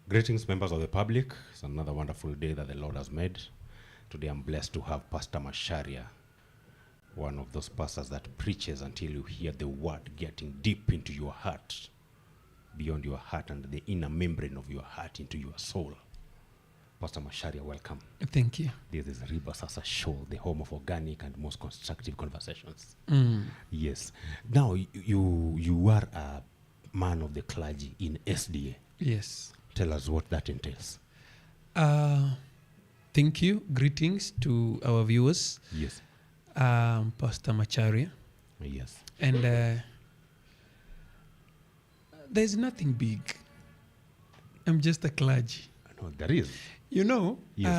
Greetings, members of the public. It's another wonderful day that the Lord has made. Today I'm blessed to have Pastor Macharia, one of those pastors that preaches until you hear the word getting deep into your heart, beyond your heart and the inner membrane of your heart into your soul. Pastor Macharia, welcome. Thank you. This is RIBA SASA show, the home of organic and most constructive conversations. Yes. Now, you are a man of the clergy in SDA. Yes. Tell us what that entails. Thank you. Greetings to our viewers. Yes. Pastor Macharia. Yes. And there's nothing big. I'm just a clergy. No, there is. You know, Yes.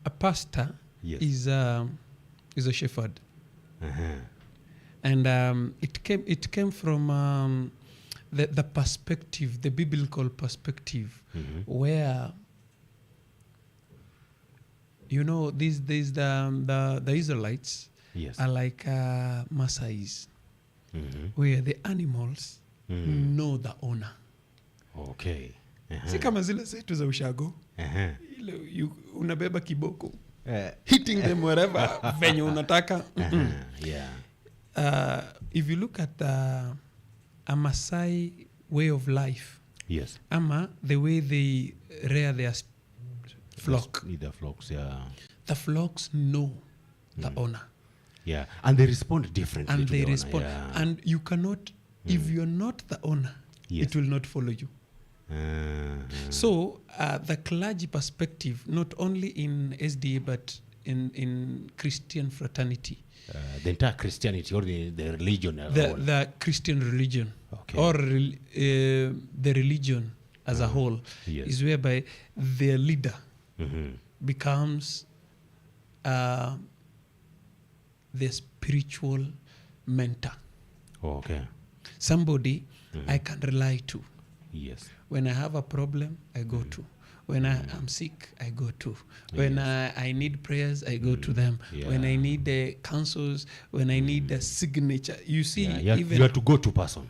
a pastor Yes. is a shepherd. Uh-huh. And it came from the perspective, the biblical perspective, where, you know, these the Israelites Yes. are like Masais, where the animals know the owner. Okay. Si kama zile zetu za ushago. Ile unabeba kiboko. Hitting them wherever venye unataka. Yeah. If you look at a Maasai way of life, Yes. ama the way they rear their flock, The flocks, yeah. the flocks know the owner. Yeah. And they respond differently. And to they the owner, respond. yeah. And you cannot, if you're not the owner, Yes. it will not follow you. So the clergy perspective, not only in SDA, but in Christian fraternity. The entire Christianity or the religion. The Christian religion, Okay. or the religion as a whole, Yes. is whereby their leader becomes the spiritual mentor. Okay. Somebody I can rely to. Yes. When I have a problem, I go to. When I am sick, I go to. When I need prayers, I go to them. Yeah. When I need counsels, when I need a signature. You see, Yeah. You are to go to person.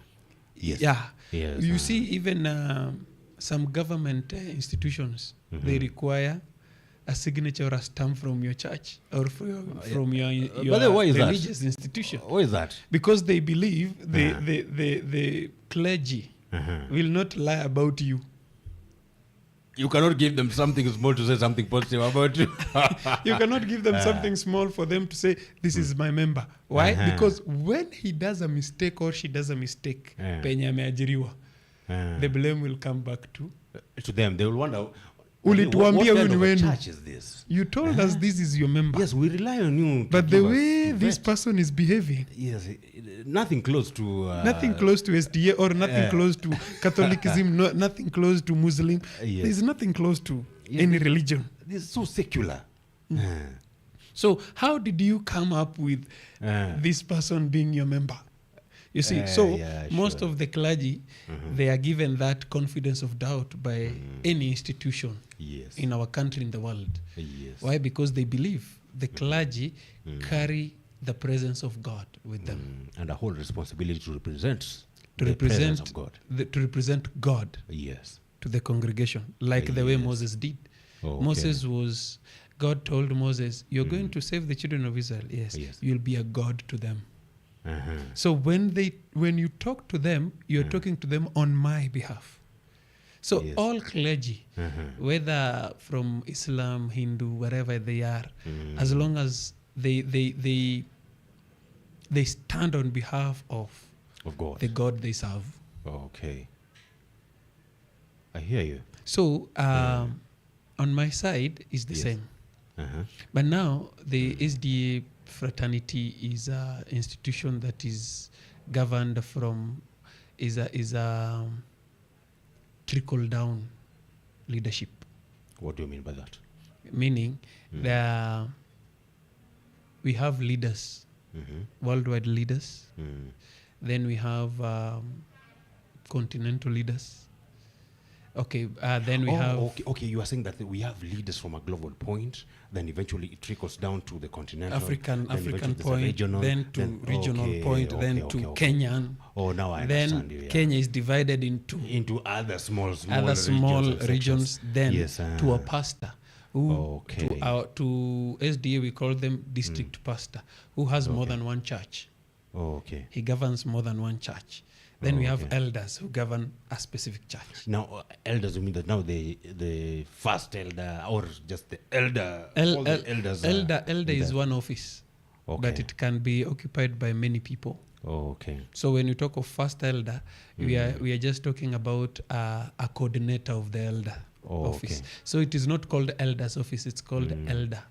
Yes. Yeah. Yes. You see, even some government institutions, they require a signature or a stamp from your church or from your But then why is that? religious institution. What is that? Because they believe the clergy will not lie about you. You cannot give them something small to say something positive about you. You cannot give them something small for them to say, this is my member. Why? Because when he does a mistake or she does a mistake, penye ameajiriwa, the blame will come back to them. They will wonder, ulituambia what kind of a wenu. church is this? You told us this is your member. Yes, we rely on you. to But the give us way to this vet. person is behaving, Yes, nothing close to... nothing close to SDA or nothing close to Catholicism, nothing close to Muslim. Yes. There's nothing close to any religion. This is so secular. So how did you come up with this person being your member? You see, most of the clergy, they are given that confidence of doubt by any institution Yes. in our country, in the world. Yes. Why? Because they believe the clergy carry the presence of God with them. And a whole responsibility to represent To the presence represent of God. to represent God Yes. to the congregation, like the way Yes. Moses did. Okay. God told Moses, you're going to save the children of Israel. Yes. Yes. You'll be a God to them. So when you talk to them, you're talking to them on my behalf. So Yes. all clergy, whether from Islam, Hindu, wherever they are, as long as they stand on behalf of God. the God they serve. Okay. I hear you. So on my side is the Yes. same. But now the SDA fraternity is an institution that is governed from is a trickle down leadership. What do you mean by that? Meaning we have leaders, worldwide leaders. Then we have continental leaders. Okay, then we have... Okay, you are saying that we have leaders from a global point, then eventually it trickles down to the continental. African point, regional, then to regional point, then to Kenyan. Oh, now I understand you. Then Kenya is divided into other small regions. Then yes, to a pastor. Who to SDA we call them district pastor, who has more than one church. He governs more than one church. Then we have elders who govern a specific church. Now, elders, you mean that now the first elder or just the elder? Elders. Elder is one office, but it can be occupied by many people. So when you talk of first elder, we are just talking about a coordinator of the elder office. So it is not called elder's office; it's called elder.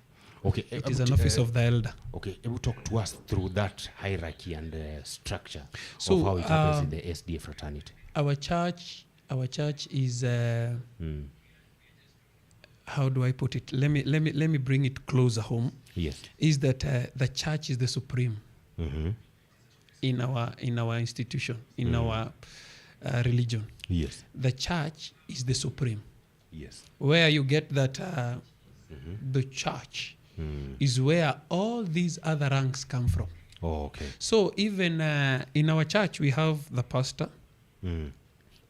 It is an office of the elder. Able talk to us through that hierarchy and structure of how it happens in the SDA fraternity. Our church is how do I put it? Let me bring it closer home. Yes, is that the church is the supreme in our institution, in our religion. Yes, the church is the supreme. Yes, where you get that the church is where all these other ranks come from. So even in our church, we have the pastor.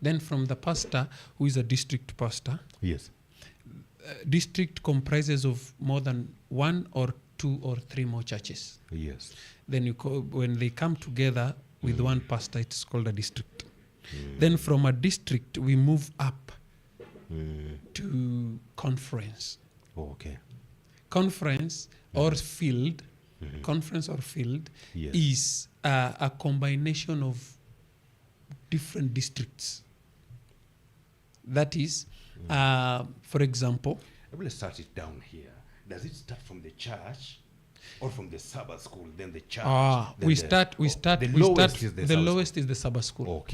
Then from the pastor, who is a district pastor. Yes. District comprises of more than 1 or 2 or 3 more churches. Yes. Then when they come together with one pastor, it's called a district. Then from a district, we move up to conference. Conference or field, conference or field is a combination of different districts. That is, for example... Let's start it down here. Does it start from the church or from the Sabbath school, then the church? The lowest is the Sabbath school.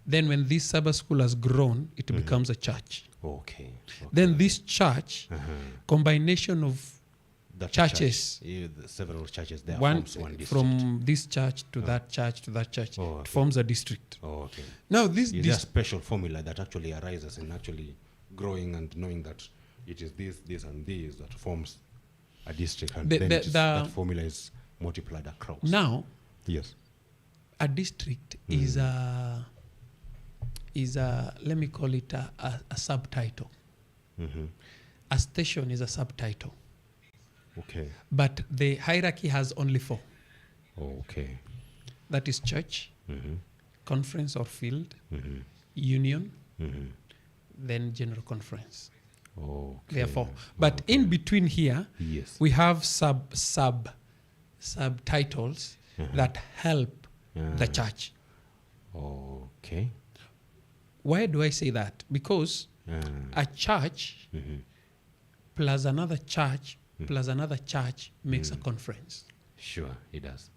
Then when this Sabbath school has grown, it becomes a church. Then this church, combination of churches, several churches there, forms one district. From this church to that church to that church, it forms a district. Now this is a special formula that actually arises in actually growing and knowing that it is this and this that forms a district, and that formula is multiplied across. Now, yes, a district is a let me call it a subtitle. A station is a subtitle. But the hierarchy has only 4. That is church, conference or field, union, then general conference. Therefore, but in between here, we have subtitles that help the church. Why do I say that? Because a church plus another church plus another church makes a conference. Sure, it does.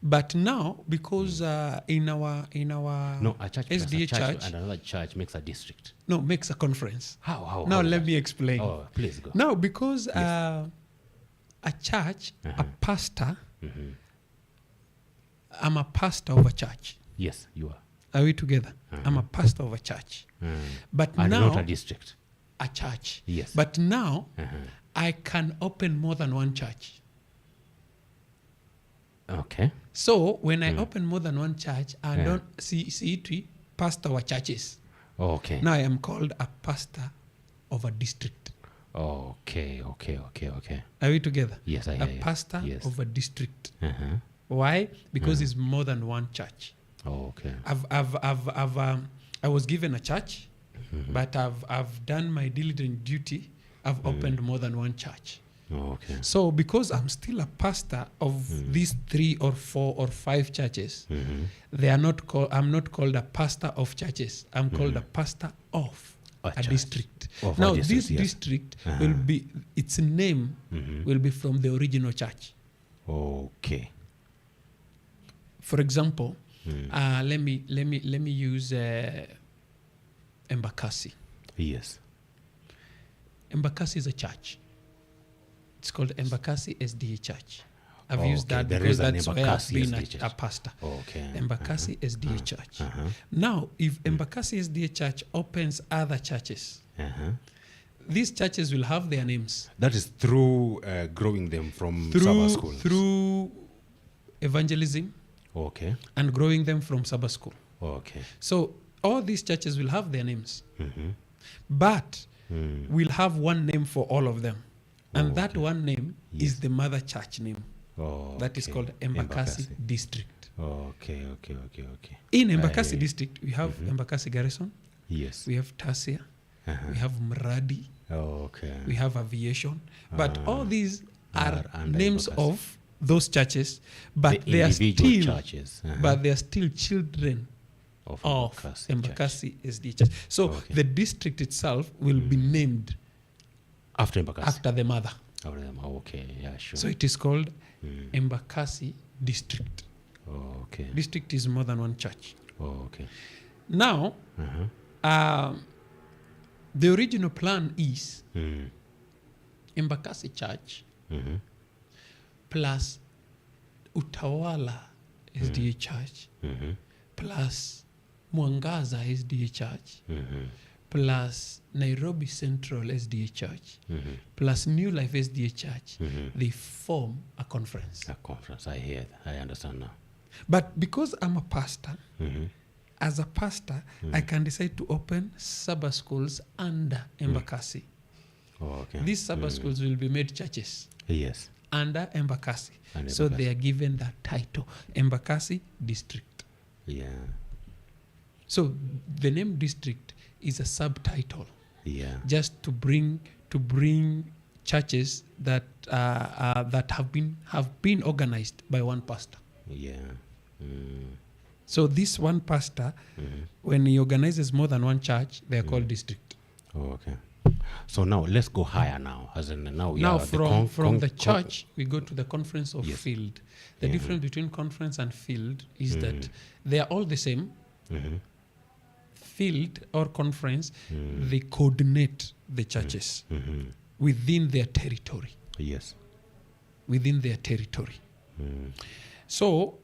But now, because in our a church SDA church and another church makes a district. No, makes a conference. How? Now let me explain. Please go. Now, because a church, a pastor, I'm a pastor of a church. Yes, you are. Are we together? I'm a pastor of a church. But and now, not a district. A church. Yes. But now, I can open more than one church. So when I open more than one church, I don't see it pastor of churches. Now I am called a pastor of a district. Okay. Are we together? Yes, I hear you. A pastor of a district. Why? Because it's more than one church. I was given a church, but I've done my diligent duty. I've opened more than one church. So because I'm still a pastor of these 3 or 4 or 5 churches, they are not I'm not called a pastor of churches. I'm called a pastor of a district. Now this district will be, its name will be from the original church. For example, let me use Embakasi. Yes. Embakasi is a church. It's called Embakasi SDA Church. I've used that There because is an that's where I've Embakasi been SDA a church. pastor. Okay. Embakasi SDA Church. Uh-huh. Now, if Embakasi SDA Church opens other churches, Uh-huh. these churches will have their names. That is through growing them from Sabbath schools. Through evangelism Okay. and growing them from Sabbath school. Okay. So all these churches will have their names. Mm-hmm. But we'll have one name for all of them. And that one name Yes. is the mother church name. That is called Embakasi District. Okay. In Embakasi District, we have Embakasi Garrison, Yes. we have Tasia, we have Mradi, Okay. we have Aviation. But all these are under names Embakasi. of those churches, but The they are individual still churches. but they are still children of of Church. Embakasi SD Church. So the district itself will be named After Embakasi. after the mother. Okay. Yeah, sure. So it is called Embakasi District. Okay. District is more than one church. Okay. Now, the original plan is Embakasi Church plus Utawala SDA Church plus Mwangaza SDA Church plus Nairobi Central SDA Church plus New Life SDA Church. They form a conference. A conference. I hear that. I understand now. But because I'm a pastor, as a pastor, I can decide to open Sabbath schools under Embakasi. Okay. These Sabbath schools will be made churches Yes. under Embakasi. Under So Embakasi. they are given that title, Embakasi District. Yeah. So the name district is a subtitle, Yeah. just to bring churches that that have been organized by one pastor. Yeah. So this one pastor, when he organizes more than one church, they are called district. Okay. So now let's go higher now. As in now, Now the from the church, we go to the conference of Yes. field. The difference between conference and field is that they are all the same. Field or conference, they coordinate the churches within their territory. Yes. Within their territory. So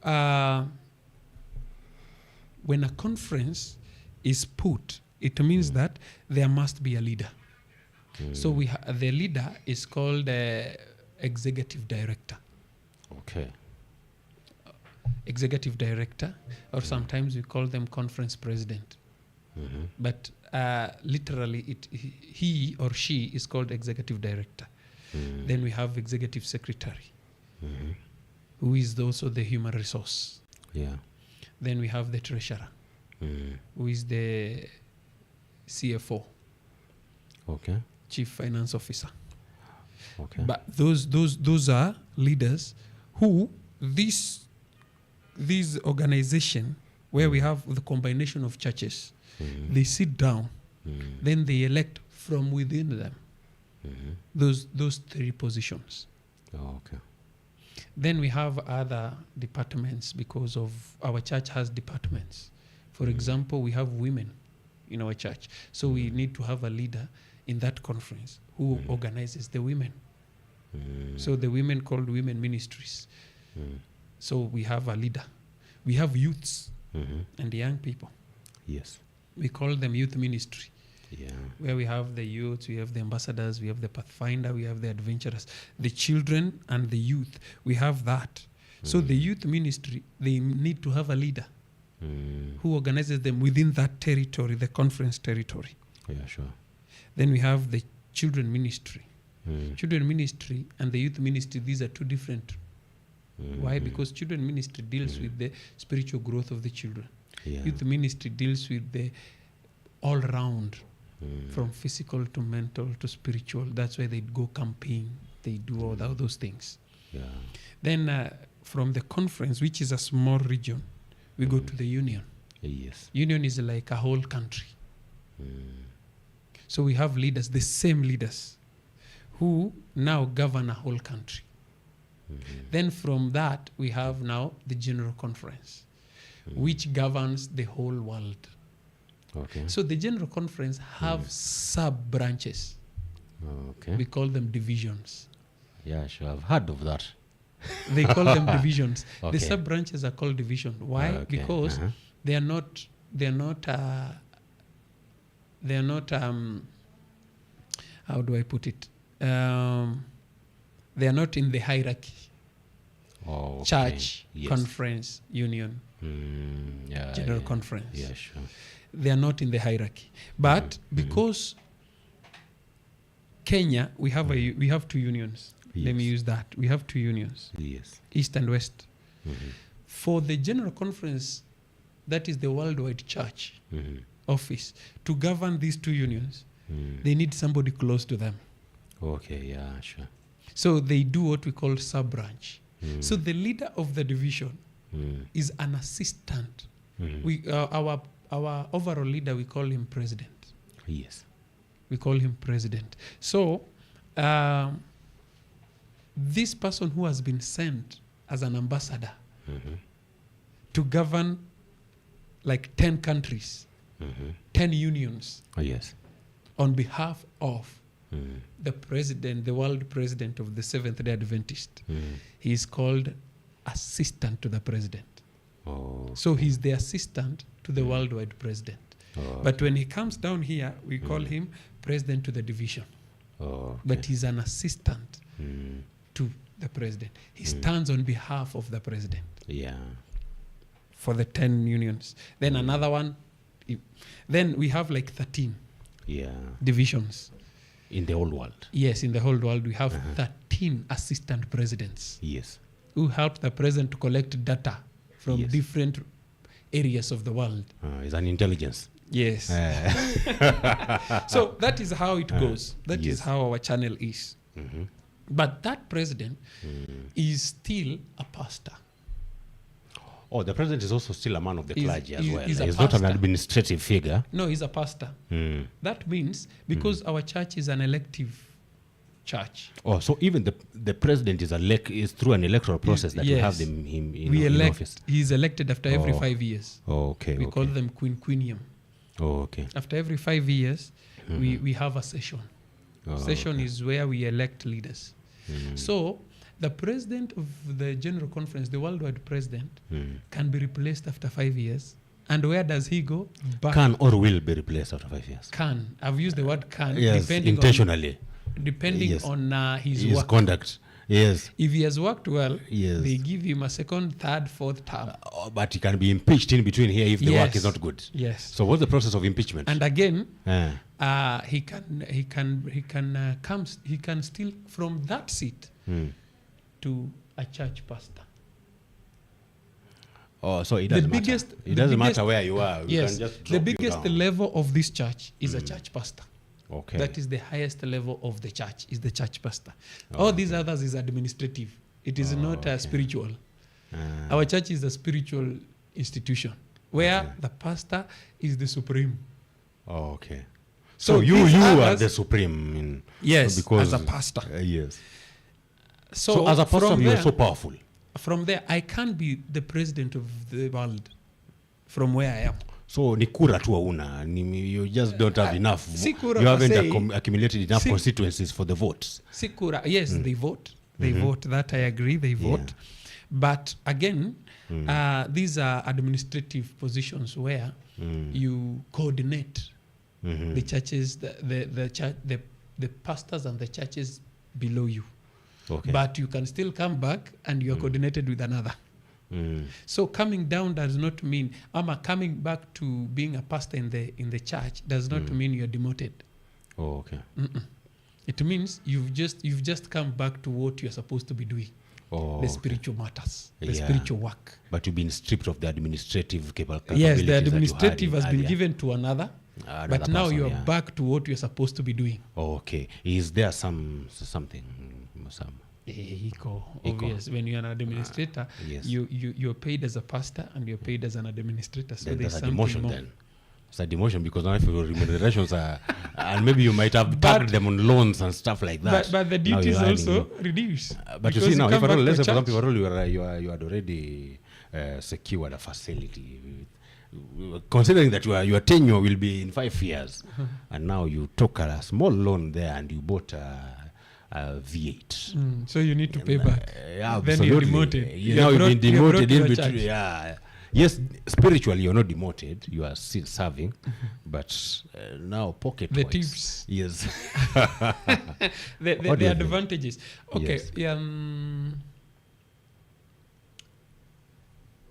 when a conference is put, it means that there must be a leader. So the leader is called executive director. Okay. Executive director, or sometimes we call them conference president. But literally, he or she is called executive director. Then we have executive secretary, who is also the human resource. Yeah. Then we have the treasurer, who is the CFO, Okay. chief finance officer. Okay. But those are leaders who this organization where we have the combination of churches, they sit down, then they elect from within them those three positions. Okay. Then we have other departments because of our church has departments. For example, we have women in our church. So we need to have a leader in that conference who organizes the women. So the women called women ministries. So we have a leader. We have youths and young people. Yes. We call them youth ministry. Yeah. Where we have the youths, we have the ambassadors, we have the pathfinder, we have the adventurers, the children and the youth. We have that. So the youth ministry, they need to have a leader who organizes them within that territory, the conference territory. Yeah, sure. Then we have the children ministry. Children ministry and the youth ministry, these are two different. Why? Because children ministry deals with the spiritual growth of the children. Yeah. Youth ministry deals with the all round, from physical to mental to spiritual. That's why they go camping, they do all those things. Yeah. Then from the conference, which is a small region, we go to the union. Yes. Union is like a whole country. So we have leaders, the same leaders, who now govern a whole country. Then from that, we have now the General Conference, which governs the whole world. Okay. So the General Conference have sub-branches. Okay. We call them divisions. Yeah, sure. I've heard of that. They call them divisions. Okay. The sub-branches are called division. Why? Okay. Because they are not how do I put it? They are not in the hierarchy. Oh, okay. Church, yes. conference, union, general conference. Yeah, sure. They are not in the hierarchy. But because Kenya, we have two unions. Yes. Let me use that. We have two unions, Yes. East and West. For the general conference, that is the worldwide church office, to govern these two unions, they need somebody close to them. Okay, yeah, sure. So they do what we call sub-branch. So the leader of the division is an assistant. We our overall leader, we call him president. Yes. We call him president. So this person who has been sent as an ambassador to govern like 10 countries, 10 unions, Yes. on behalf of the president, the world president of the Seventh-day Adventist. He is called assistant to the president. Oh. So he's the assistant to the worldwide president. Oh, But when he comes down here, we call him president to the division. okay. But he's an assistant to the president. He stands on behalf of the president Yeah. for the 10 unions. Then another one, then we have like 13 Yeah. divisions. In the whole world. Yes, in the whole world, we have 13 assistant presidents Yes. who help the president to collect data from Yes. different areas of the world. It's an intelligence. Yes. So that is how it goes. That is yes. how our channel is. But that president is still a pastor. Oh, the president is also still a man of the clergy as well. He's He's a not an pastor. administrative figure. No, he's a pastor. That means because our church is an elective church. Oh, so even the president is through an electoral process that we have him in office. He's elected after every 5 years. Oh, okay. We call them quinquennium. Oh, okay. After every 5 years, we have a session. Session is where we elect leaders. So the president of the general conference, the worldwide president, can be replaced after 5 years. And where does he go? Back. Can or will be replaced after 5 years. Can. I've used the word can. Yes, depending intentionally. Depending Yes. on his His work. conduct. Yes. If he has worked well, Yes. they give him a second, third, fourth term. But he can be impeached in between here if the work Yes. is not good. Yes. So what's the process of impeachment? And again, Ah. he can still from that seat to a church pastor. Oh, so it doesn't matter. It doesn't matter where you are. We Yes, can just the drop you biggest down. level of this church is a church pastor. Okay. That is the highest level of the church, is the church pastor. All these others is administrative. It is not spiritual. Our church is a spiritual institution where the pastor is the supreme. Oh, okay. So So you these are others- the supreme. In, Yes, because, as a pastor. Yes. So, So as a pastor, from you are there- so powerful. From there, I can't be the president of the world from where I am. So ni kura tu hauna. You just don't have enough. si kura You haven't per se. accumulated enough Si- constituencies for the votes. Sikura, yes, they vote. They vote. That I agree. They vote. But again, these are administrative positions where you coordinate the churches, the pastors and the churches below you. Okay. But you can still come back and you're coordinated with another. So coming down does not mean coming back to being a pastor in the church does not mean you're demoted. Oh, okay. It means you've just come back to what you're supposed to be doing. Oh, The spiritual matters, the Yeah. spiritual work. But you've been stripped of the administrative capabilities. Yes, the that you had administrative has been earlier. given to another, Another but now person, you're yeah. back to what you're supposed to be doing. Oh, okay. Is there something? Some. Iko, obvious. When you're an administrator, yes. you're paid as a pastor and you're paid as an administrator. So Then there's there's a something demotion more. then. It's a demotion because now if your remunerations are, and maybe you might have tagged them on loans and stuff like that. But the Now duties you're also earning. reduce. But you because see now, come if back to let's say for church. example, you had already secured a facility, considering that your tenure will be in 5 years, and now you took a small loan there and you bought V8. So you need to pay back. Yeah, Then absolutely. you're demoted. Now you've been demoted in your between. church. Yeah. Yes, spiritually you're not demoted. You are still serving, but now pocket The wise. tips. Yes. The What do you think? advantages. Okay. Yes.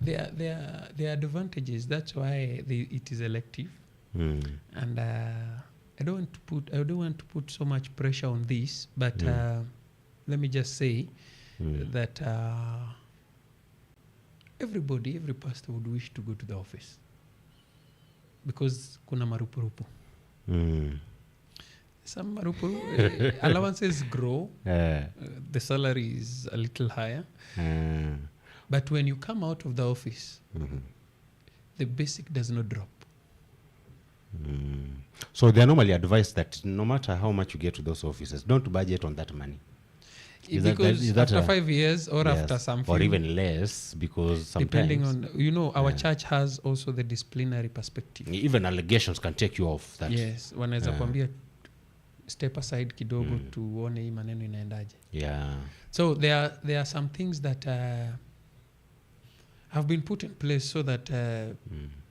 There are advantages. That's why it is elective. And I don't want to put so much pressure on this, but let me just say that every pastor would wish to go to the office because kuna marupurupu. Some marupurupu allowances grow, the salary is a little higher, but when you come out of the office, the basic does not drop. So they are normally advised that no matter how much you get to those offices, don't budget on that money. Because after 5 years or after some few, or even less, because sometimes depending on, our church has also the disciplinary perspective. Even allegations can take you off that. Yes, wanaweza kuambia step aside kidogo tuone hii maneno inaendaje. Yeah. So there are some things that have been put in place so that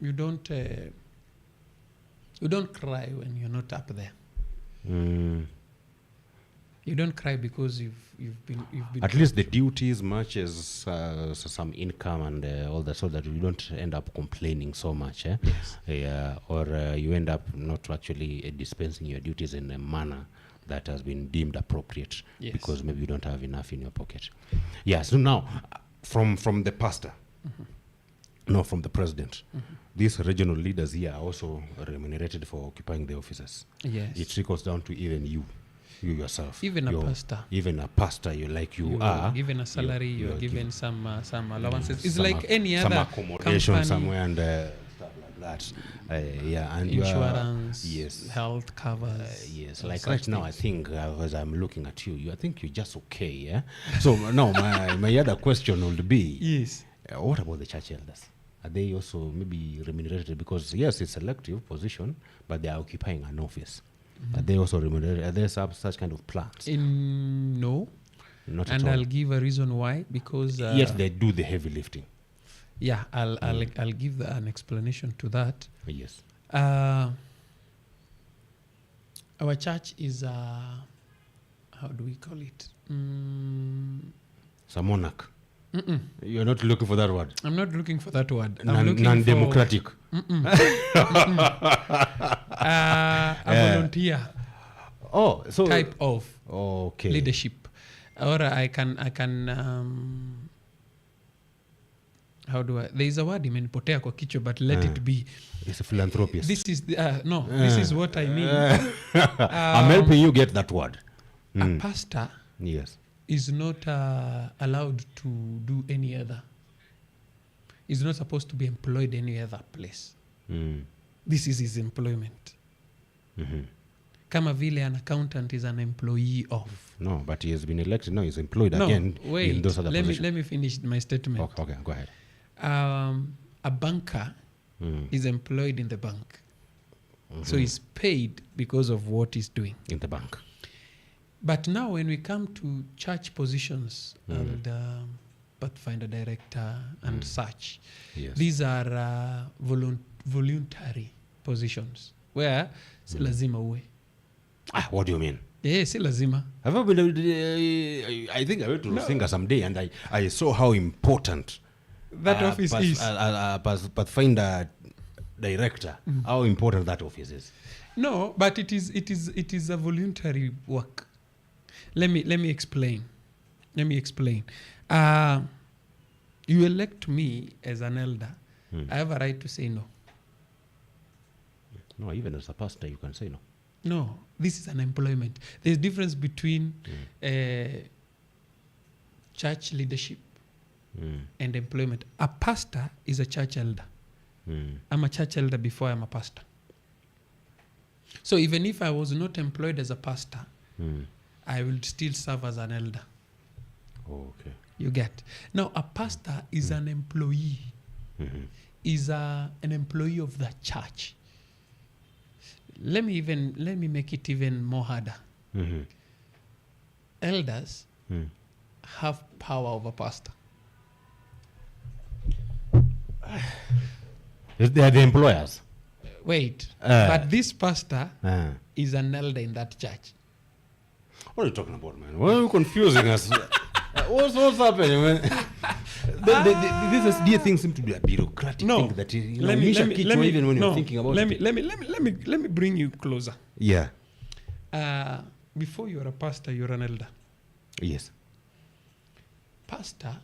you don't cry when you're not up there. You don't cry because you've been at least the duties much as some income and all that, so that you don't end up complaining so much. Yes. Or you end up not actually dispensing your duties in a manner that has been deemed appropriate. Yes. Because maybe you don't have enough in your pocket. Yeah. So now, from the pastor, no, from the president, these regional leaders here are also remunerated for occupying the offices. Yes. It trickles down to even you yourself. Even a pastor. Even a pastor, you are given a salary, you're given some allowances. It's like any some other accommodation company, somewhere and stuff like that. Yeah, and insurance, yes, health covers. Yes, like right now, I think as I'm looking at you, I think you're just okay. Yeah. So now my other question would be, yes, what about the church elders? Are they also maybe remunerated? Because yes, it's a selective position, but they are occupying an office. Are they also remunerated? Are there such kind of plans? No. Not at and all. I'll give a reason why. Because yet they do the heavy lifting. Yeah, I'll give an explanation to that. Yes. Our church is how do we call it? It's a monarch. You're not looking for that word. I'm not looking for that word. Non-democratic. A volunteer. So type of leadership. Or I can how do I? There is a word imenipotea kwa kichwa, but let it be. It's a philanthropist. This is this is what I mean. I'm helping you get that word. A pastor. Yes. Is not allowed to do any other. Is not supposed to be employed any other place. This is his employment. Kama vile an accountant is an employee of. No, but he has been elected. No, he's employed again in those other positions. Let me finish my statement. Okay, go ahead. A banker is employed in the bank. So he's paid because of what he's doing. In the bank. But now when we come to church positions and Pathfinder director and such, yes, these are voluntary positions where si lazima uwe. What do you mean? Si lazima. I think I went to Rusinga someday and I saw how important that office is. Pathfinder director, how important that office is. No, but it is a voluntary work. Let me explain. You elect me as an elder. I have a right to say no. No, even as a pastor, you can say no. No, this is an employment. There's difference between church leadership and employment. A pastor is a church elder. I'm a church elder before I'm a pastor. So even if I was not employed as a pastor, I will still serve as an elder. Okay. You get. Now, a pastor is an employee. Is an employee of the church. Let me make it even more harder. elders have power over pastor. They are the employers. Wait, but this pastor is an elder in that church. What are you talking about, man? Why are you confusing us? What's happening, man? This SDA thing seems to be a bureaucratic thing that let me thinking about it. Let me bring you closer. Yeah. Before you're a pastor, you're an elder. Yes. Pastor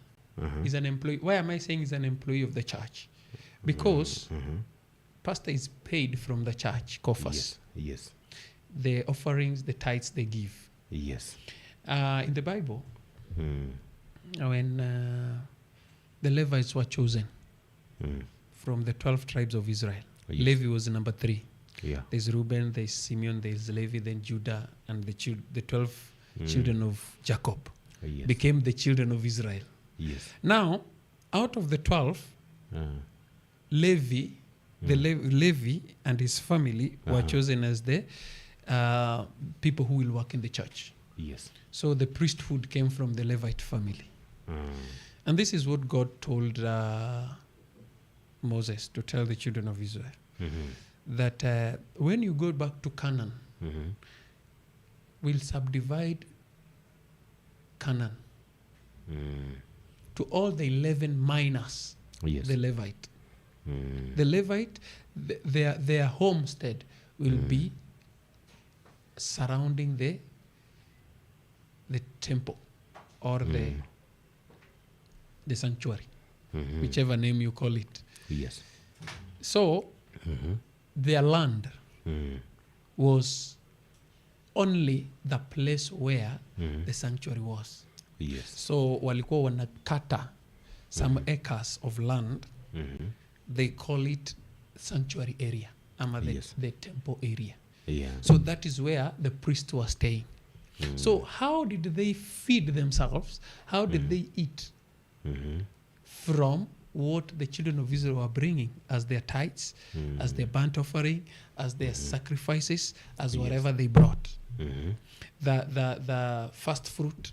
is an employee. Why am I saying he's an employee of the church? Because pastor is paid from the church coffers. Yes. The offerings, the tithes they give. Yes. In the Bible, when the Levites were chosen from the 12 tribes of Israel, Levi was number 3. Yeah. There's Reuben, there's Simeon, there's Levi, then Judah, and the 12 children of Jacob became the children of Israel. Yes. Now, out of the 12, Levi and his family were chosen as the people who will work in the church. Yes. So the priesthood came from the Levite family. And this is what God told Moses to tell the children of Israel. That when you go back to Canaan, we'll subdivide Canaan to all the 11 minors, the Levite. The Levite, their homestead will be surrounding the temple or the sanctuary, whichever name you call it. Yes. So their land was only the place where the sanctuary was. Yes. So walikuwa wanakata some acres of land. They call it sanctuary area, the temple area. Yeah. So that is where the priests were staying. So how did they feed themselves? How did they eat? From what the children of Israel were bringing as their tithes, as their burnt offering, as their sacrifices, as whatever they brought. The first fruit,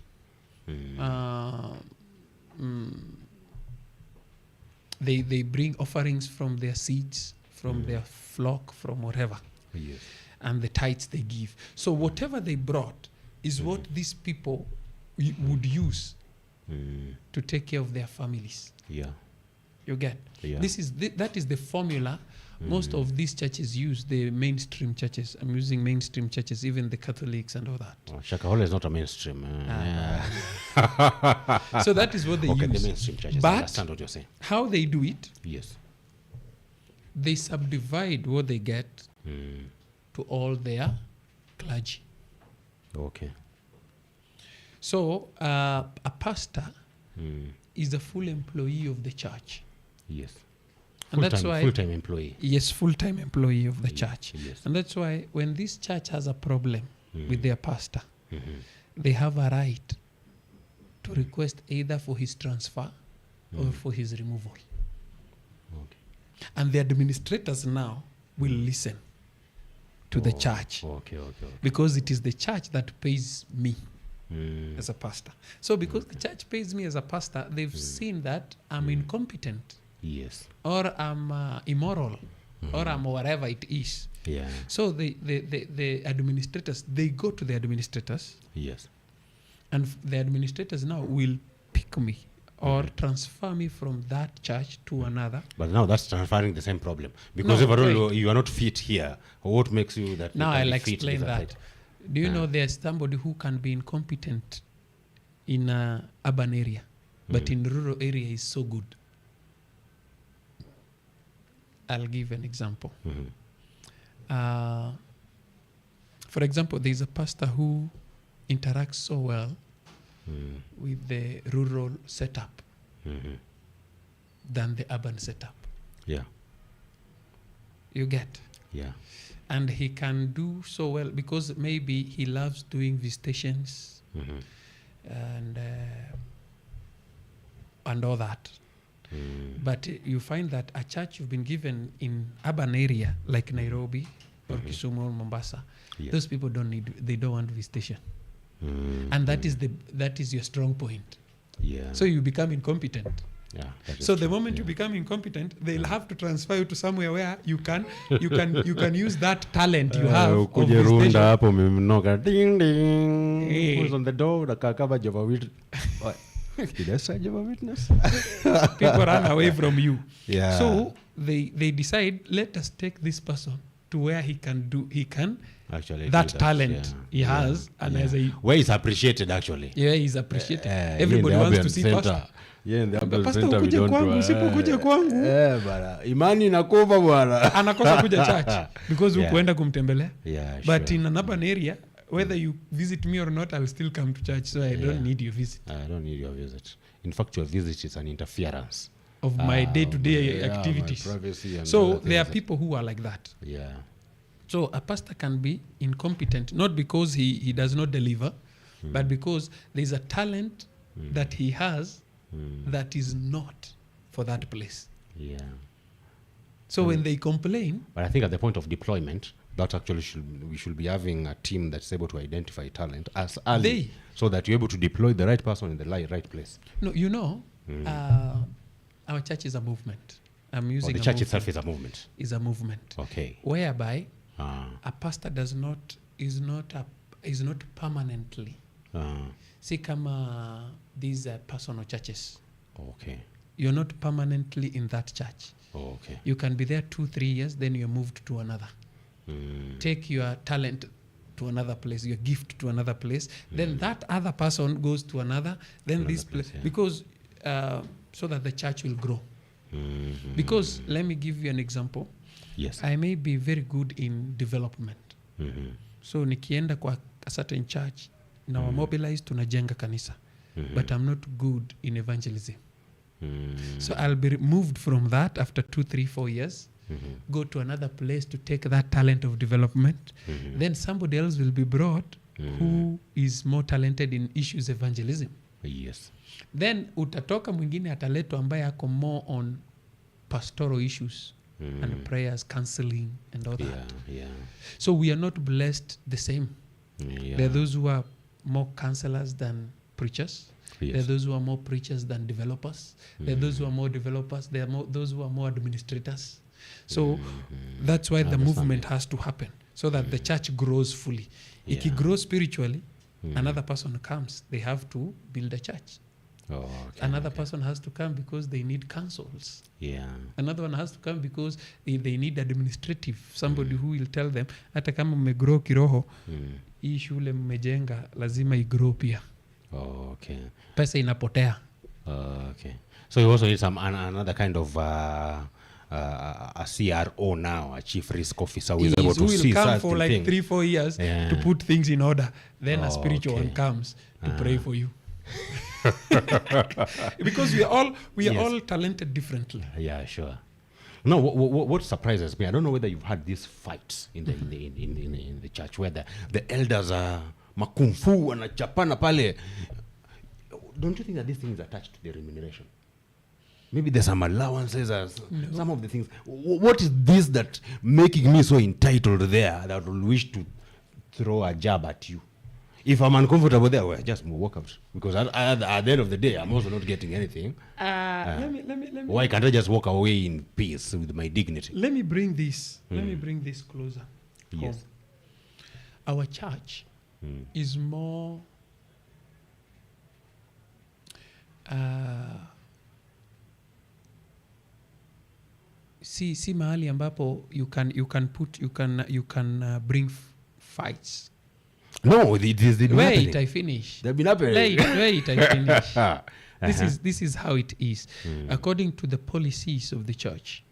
they bring offerings from their seeds, from their flock, from whatever. Yes. And the tithes they give. So whatever they brought is what these people would use to take care of their families. Yeah. You get? Yeah. That is the formula most of these churches use, the mainstream churches. I'm using mainstream churches, even the Catholics and all that. Shakahola is not a mainstream. So that is what they use. The mainstream churches. But I understand what you're saying. how they do it, Yes. they subdivide what they get to all their clergy. Okay. So a pastor is a full employee of the church. Yes. And that's why Full-time employee. Yes, full-time employee of the church. Yes. And that's why when this church has a problem with their pastor, they have a right to request either for his transfer or for his removal. Okay. And the administrators now will listen to the church. Okay. Because it is the church that pays me as a pastor. So because the church pays me as a pastor, they've seen that I'm incompetent. Yes. Or I'm immoral. Or I'm whatever it is. Yeah. So the administrators, they go to the administrators. Yes. And the administrators now will pick me or transfer me from that church to another. But now that's transferring the same problem. Because overall you are not fit here. What makes you that? Now I'll fit explain that. side? Do you know there's somebody who can be incompetent in an urban area, but in rural area is so good? I'll give an example. For example, there's a pastor who interacts so well with the rural setup than the urban setup. Yeah. You get? Yeah. And he can do so well because maybe he loves doing visitations and all that. But you find that a church you've been given in urban area like Nairobi or Kisumu or Mombasa, those people don't want visitation. And that is your strong point. Yeah. So you become incompetent. Yeah. So the moment you become incompetent, they'll have to transfer you to somewhere where you can use that talent you have of visitation. Hapo mmenoka ding ding. Who's on the door? Kama Jehovah Witness. Did I say Jehovah Witness? People run away from you. Yeah. So they decide, let us take this person to where he can actually that talent he has, and as a where is appreciated actually. Yeah, he's appreciated. Everybody wants to see pastor. Yeah, in the Bible Pastor center we kuja don't kwangu, usipokuja kwangu. bana. Imani inakufa bwana. Anakosa kuja church because hukuenda kumtembelea. Yeah, But in an urban area, whether you visit me or not, I'll still come to church. So I don't need your visit. I don't need your visit. In fact, your visit is an interference of my day-to-day activities. My privacy and so there are people who are like that. Yeah. So a pastor can be incompetent, not because he does not deliver, but because there's a talent that he has that is not for that place. Yeah. So when they complain... But I think at the point of deployment, that actually we should be having a team that's able to identify talent as early, so that you're able to deploy the right person in the right place. No, our church is a movement. I'm using the church itself is a movement. Is a movement. Okay. Whereby a pastor is not permanently. See, kama these personal churches. Okay. You're not permanently in that church. Okay. You can be there 2-3 years, then you're moved to another. Take your talent to another place, your gift to another place. Then that other person goes to another. Then this place, because so that the church will grow. Because let me give you an example. Yes. I may be very good in development. So nikienda kwa a certain church, now mobilize tunajenga kanisa. But I'm not good in evangelism. So I'll be moved from that after 2, 3, 4 years. Go to another place to take that talent of development. Then somebody else will be brought who is more talented in issues evangelism. Yes. Then utatoka mwingine ataletwa ambaye ako more on pastoral issues and prayers, counseling and all that. Yeah. So we are not blessed the same. Yeah. There are those who are more counselors than preachers. Yes. There are those who are more preachers than developers. There are those who are more developers. There are those who are more administrators. So that's why the movement has to happen, so that the church grows fully. If it grows spiritually, another person comes. They have to build a church. Another person has to come because they need counsels. Yeah. Another one has to come because they need administrative, somebody who will tell them, hata kama mmegrow kiroho, hii shule mmejenga lazima igrow pia. Okay. Pesa inapotea. Okay. So you also need another kind of a CRO now, a chief risk officer, who is able to see come for like 3-4 years to put things in order. Then a spiritual one comes to pray for you. Because we are all talented differently. Yeah, sure. No, what surprises me, I don't know whether you've had these fights in the church where the elders are makumfu wanachapana pale. Don't you think that this thing is attached to the remuneration? Maybe there's some allowances, some of the things. What is this that making me so entitled there that I will wish to throw a jab at you? If I'm uncomfortable there, well, just walk out. Because at the end of the day, I'm also not getting anything. Let me. Why can't I just walk away in peace with my dignity? Let me bring this. Let me bring this closer. Yes. Our church is more. See mahali ambapo you can bring fights. No, they wait, I finish. They've been happening. Wait, I finish. This is how it is. According to the policies of the church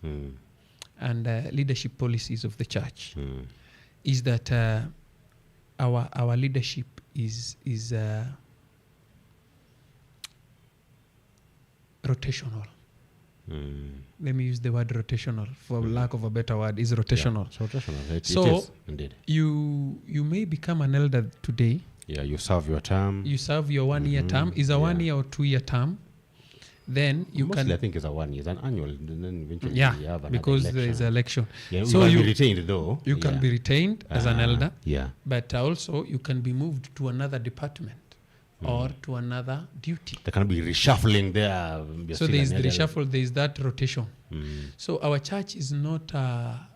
and leadership policies of the church, is that our leadership is rotational. Let me use the word rotational for lack of a better word. Is rotational. Yeah, it's rotational. It is, indeed. You may become an elder today. Yeah, you serve your term. You serve your 1 year term. Is a 1 year or 2 year term. then you Mostly can... I think it's a 1 year, it's an annual, and then eventually Yeah, you have because election. there is an election. Yeah, So you can be retained though. You can be retained as an elder, yeah. but also you can be moved to another department or to another duty. There can be reshuffling there. So there is the reshuffle, there is that rotation. Mm. So our church is not a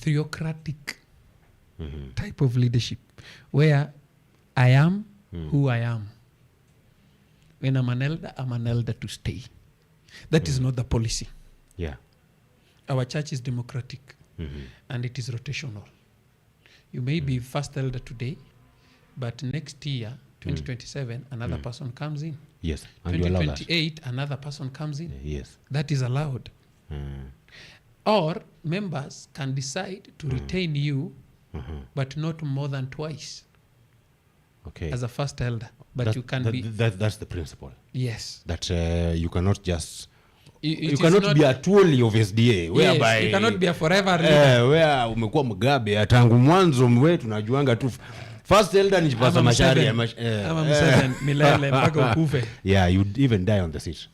theocratic type of leadership where I am who I am. When I'm an elder to stay. That is not the policy. Yeah. Our church is democratic and it is rotational. You may be first elder today, but next year, 2027, another person comes in. Yes. And you allow that. 2028, another person comes in. Yes. That is allowed. Or members can decide to retain you, but not more than twice. Okay. As a first elder. But you can be... That's the principle. Yes. That you cannot just... It you cannot be a twirly of SDA. Whereby... Yes, you cannot be a forever leader. Where umekuwa Mugabe, tangu mwanzo mwe tunajuanga tu... First elder ni Pastor Macharia. Ama mseven, milele, mpaka ukufe. Yeah, you even die on the seat.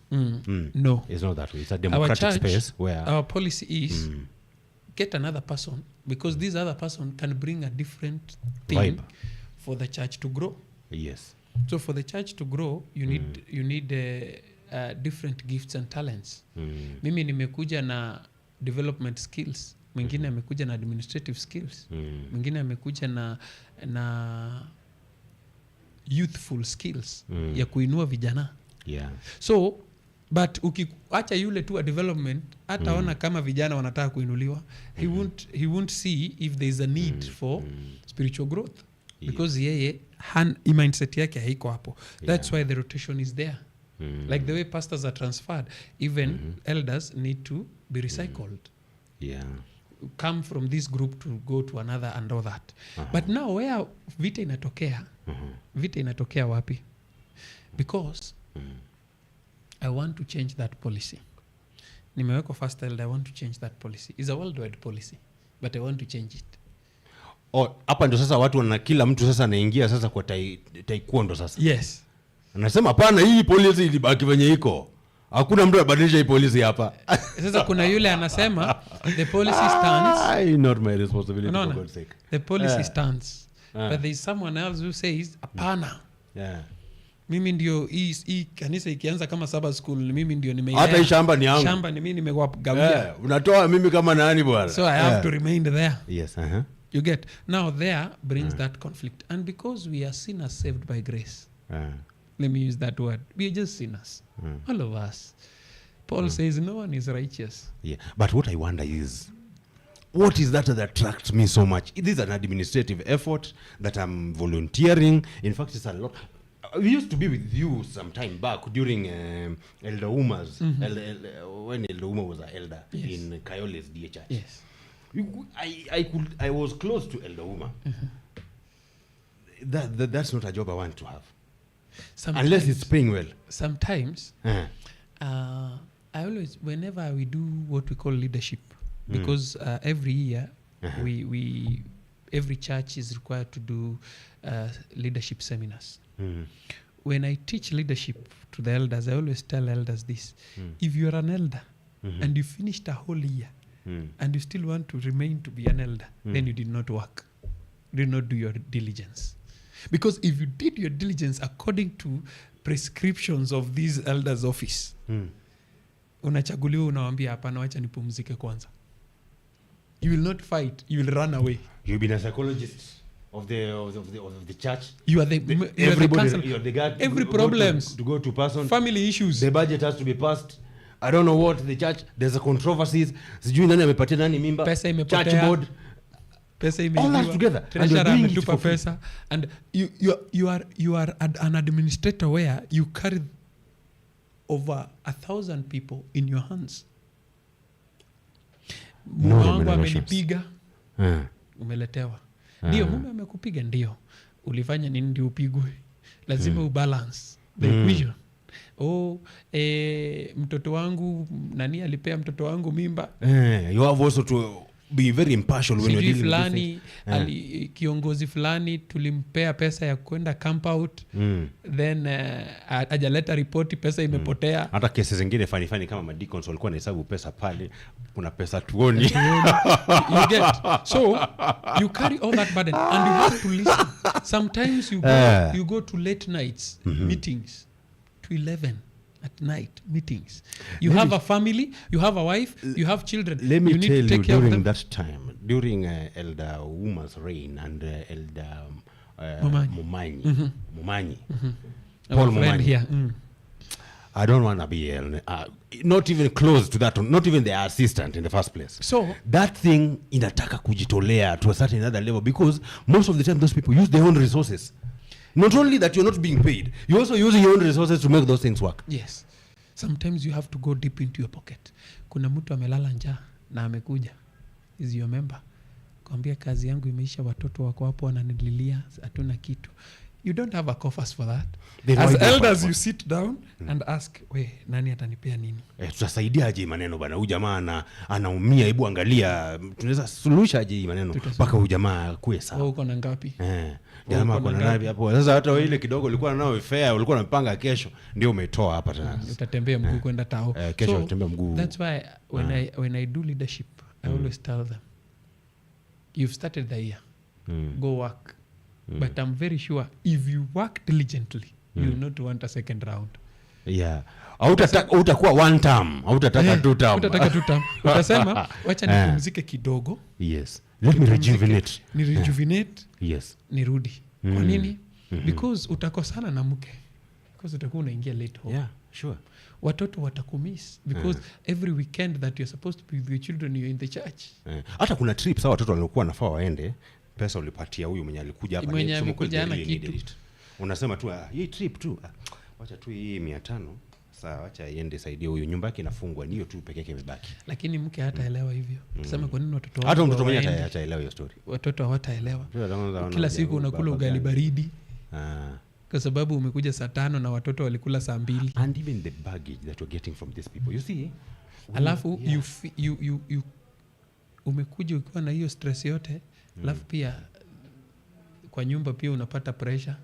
No. It's not that way. It's a democratic space where... Our policy is get another person, because this other person can bring a different thing Vibe. For the church to grow. Yes. So for the church to grow, you need different gifts and talents. Mimi nimekuja na development skills. Mwingine amekuja na administrative skills. Mwingine amekuja na youthful skills ya kuinua vijana. Yeah. So but ukiacha yule tu a development, hataona kama vijana wanataka kuinuliwa. He won't see if there is a need for spiritual growth. Because yeye mindset yake haiko hapo. That's why the rotation is there. Like the way pastors are transferred, even elders need to be recycled. Yeah. Come from this group to go to another and all that. But now where vita inatokea? Vita inatokea wapi? Because I want to change that policy. Nimewekwa first elder, I want to change that policy. It's a worldwide policy, but I want to change it. Hapa ndo sasa watu wana kila mtu sasa anaingia sasa kwa taekwondo sasa. Yes. Anasema hapana, hii policy ilibaki venye iko. Hakuna mtu abadilisha hii policy hapa. Sasa kuna yule anasema the policy stands. Not my responsibility, for God's sake. The policy stands. But there is someone else who says hapana. Yeah. Mimi ndio hii kanisa ikianza kama Sabbath school, mimi ndio nimeilea. Hata hii shamba ni yangu. Shamba ni mimi nimewagawia. Unatoa mimi kama nani bwana? So I have to remain there. Yes, You get. Now there brings that conflict. And because we are sinners saved by grace. Let me use that word. We are just sinners. All of us. Paul says no one is righteous. Yeah. But what I wonder is, what is that attracts me so much? It is an administrative effort that I'm volunteering. In fact, it's a lot. We used to be with you some time back during Elder Uma's, when Elder Uma was an elder in Kayole's DA Church. Yes. I was close to Elder Uma. That's not a job I want to have. Sometimes, unless it's paying well. Sometimes, I always, whenever we do what we call leadership, because every year every church is required to do leadership seminars. When I teach leadership to the elders, I always tell elders this. If you're an elder and you finished a whole year and you still want to remain to be an elder, then you did not work. You did not do your diligence. Because if you did your diligence according to prescriptions of this elder's office, unachaguliwa unawambia hapana, wacha nipumzike kwanza. You will not fight, you will run away. You've been a psychologist of the church. You are the everybody, you're the guy every problems to go to person. Family issues. The budget has to be passed. I don't know what the church, there's a controversies. Sijui nani amepatia nani mimba. Pesa imepotea. Church board. Pesa imeibiwa. All that together. Treasurer ametupa pesa. And you are an administrator where you carry over 1,000 people in your hands. Mume wangu amenipiga. Umeletewa. Ndio mume amekupiga, ndio. Ulifanya nini ndio upigwe? Lazima ubalance the equation. Mtoto wangu nani alipea mtoto wangu mimba? You have also to be very impartial when you're dealing fulani, with things. Kiongozi fulani tulimpea pesa ya kwenda camp out, then ajaleta ripoti, pesa imepotea. Hata kesi zingine fani kama madicons walikuwa nahesabu pesa pale, kuna pesa tuoni. You get, so you carry all that burden and you have to listen. Sometimes you go to late nights meetings to 11 at night meetings. You have a family, you have a wife, you have children. Let me you tell need to take care during of them. that time, during Elder Uma's reign and Elder Mumanyi, Paul Mumanyi. Here. I don't want to be not even close to that, not even the assistant in the first place. So that thing inataka kujitolea to a certain other level, because most of the time those people use their own resources. Not only that you're not being paid, you're also using your own resources to make those things work. Yes. Sometimes you have to go deep into your pocket. Kuna mtu amelala njaa na amekuja. Is your member. Kwambia kazi yangu imeisha, watoto wako hapo wananililia, hatuna kitu. You don't have a coffers for that. As elders you sit down and ask, nani atanipea nini? Tutasaidia aje maneno bana? Huyu jamaa anaumia, hebu angalia tunaweza suluhisha aje maneno mpaka huyu jamaa kuwe sawa. Uko na ngapi? Jamaa kuna ngapi hapo? Sasa hata ile kidogo ulikuwa nao fair, ulikuwa unapanga kesho ndio umetoa hapa tena. Utatembea mguu kwenda tao. Kesho utembea mguu. That's why when I do leadership, I always tell them, you've started the year. Go work. But I'm very sure if you work diligently, you will not want a second round. Yeah. Utakuwa one term, hautataka two term. Utataka two term. Utasema wacha nipumzike kidogo. Yes. Let me rejuvenate. Ni rejuvenate. Yes. Nirudi. Kwa nini? Because utakosana na mke. Because utakuwa unaingia late home. Yeah, sure. Watoto watakumiss because every weekend that you're supposed to be with your children, you're in the church. Hata kuna trips watoto walikuwa nafaa waende, pesa ulipatia huyu mwenye alikuja hapa ni amekuja ana kitu. Unasema tu hii trip tu wacha tu hii 500, sawa, wacha iende saidia huyu, nyumba yake inafungwa, niyo tu peke yake imebaki. Lakini mke hataelewa hivyo. Tuseme kwa nini watoto hata mtoto mwenyewe hataelewa hiyo story. Watoto hawataelewa. Kila siku unakula ugali baridi. Kwa sababu umekuja saa 5 na watoto walikula saa 2. And even the baggage that you're getting from these people, you see, alafu you umekuja ukiwa na hiyo stress yote, alafu pia kwa nyumba pia unapata pressure.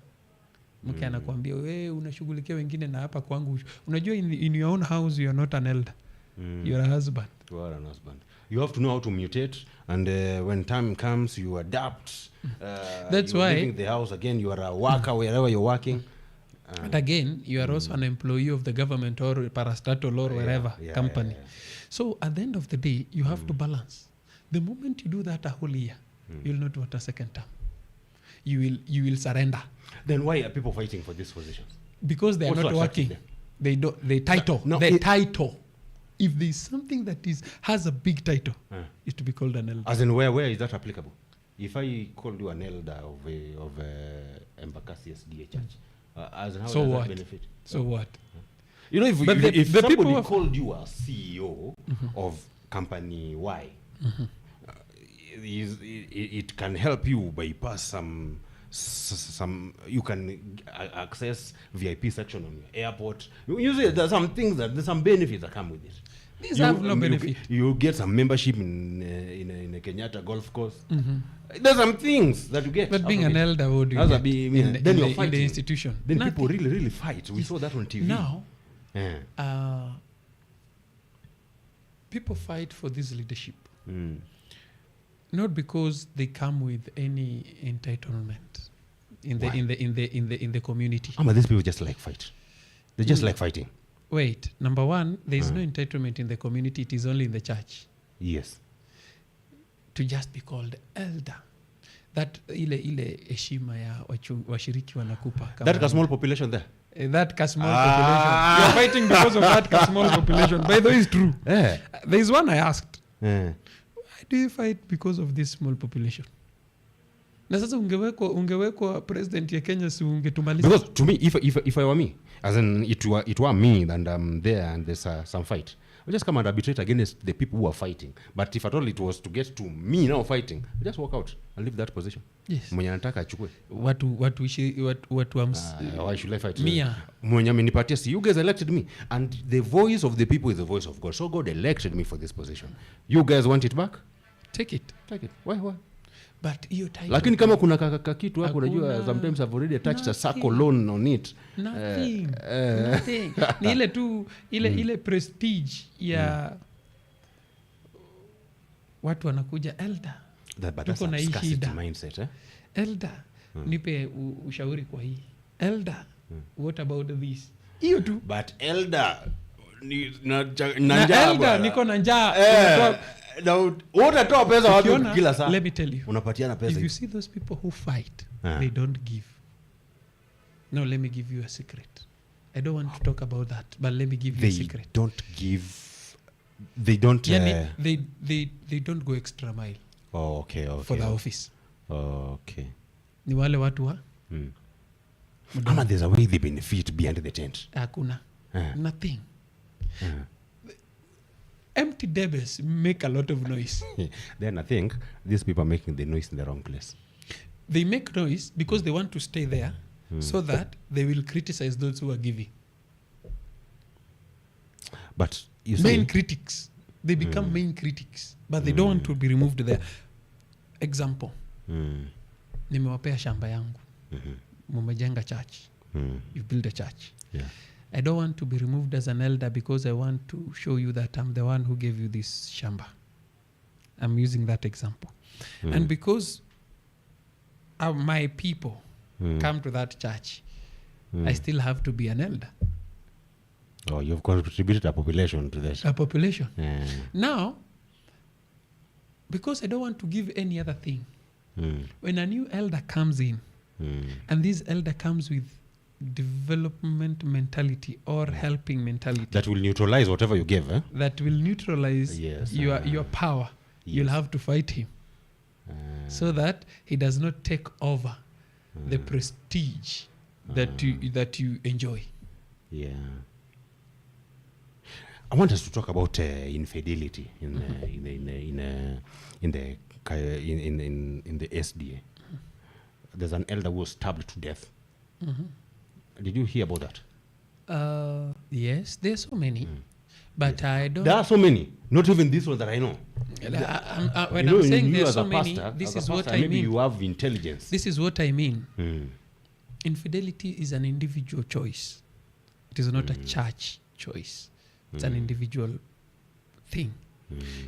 Mke anakuambia wewe unashughulikia wengine na hapa kwangu. Unajua in your own house you are not an elder. You are a husband. You are an husband. You have to know how to mutate, and when time comes you adapt. That's why leaving the house again, you are a worker wherever you're working. And again, you are also an employee of the government or parastatal or wherever company. Yeah. So at the end of the day, you have to balance. The moment you do that a whole year, you will not want a second term. You will surrender. Then why are people fighting for these positions? Because they are not working. They title. The title. If there is something that has a big title, is to be called an elder. As in where is that applicable? If I called you an elder of Embakasi SDA Church, as in how does that benefit? So what? You know, if somebody called you a CEO of company Y, it can help you bypass some you can access VIP section on your airport. Usually there's some things there's some benefits that come with it. These have no benefit. You get some membership in a Kenyatta golf course. There's some things that you get. But being an elder, what do you get then you're fighting in the institution? Then people really fight. We saw that on TV. Now, people fight for this leadership. Not because they come with any entitlement in the community. But these people just like fight. They just like fighting. Wait, number one, there is no entitlement in the community. It is only in the church. Yes. To just be called elder. That ile heshima ya washiriki wanakupa. That small population there. That small population. You're fighting because of that small population. By the way, it's true. There is one I asked. Why do you fight because of this small population? Na sasa ungewekwa president ya Kenya si ungetumaliza. Because to me, if I were me, as in it were me and I'm there and there's some fight, I just come and arbitrate against the people who are fighting. But if at all it was to get to me now fighting, I just walk out and leave that position. Yes. Mwenye anataka achukue. Why should I fight? Mia. Mwenye amenipatia, see, you guys elected me, and the voice of the people is the voice of God. So God elected me for this position. You guys want it back? take it. Why? But hiyo title, lakini kama kuna kitu hapo unajua sometimes I've already attached a circle loan on it. Nothing. Ni ile tu ile prestige ya watu wanakuja elder. That's a scarcity mindset, eh? Elder, nipe ushauri kwa hii. Elder, what about this? Hiyo tu. But elder elder niko na njaa. Utatoa pesa wapi kila saa? Let me tell you. Unapatiana pesa. If you see those people who fight, they don't give. No, let me give you a secret. I don't want to talk about that, but let me give you a secret. They don't give. They don't. They don't go extra mile. Oh, okay. For the office. Oh, okay. Ni wale watu wa? Ama there's a way they benefit behind the tent. Hakuna. Nothing. Empty debts make a lot of noise. Then I think these people are making the noise in the wrong place. They make noise because they want to stay there so that they will criticize those who are giving. But you main critics. They become main critics. But they don't want to be removed there. Example. Nimewapea shamba yangu. Mumejenga church. You build a church. Yeah. I don't want to be removed as an elder because I want to show you that I'm the one who gave you this shamba. I'm using that example. And because my people come to that church, I still have to be an elder. Oh, you've contributed a population to this. A population. Now, because I don't want to give any other thing, when a new elder comes in, and this elder comes with development mentality or helping mentality that will neutralize whatever you give, eh? That will neutralize your power. Yes. You'll have to fight him so that he does not take over the prestige that you enjoy. Yeah. I want us to talk about infidelity in the SDA. There's an elder who was stabbed to death. Did you hear about that? Yes, there's so many, but I don't. There are so many. Not even this one that I know. When I'm saying there's so many, pastor, this is what I maybe mean. You have intelligence. This is what I mean. Infidelity is an individual choice. It is not a church choice. It's an individual thing.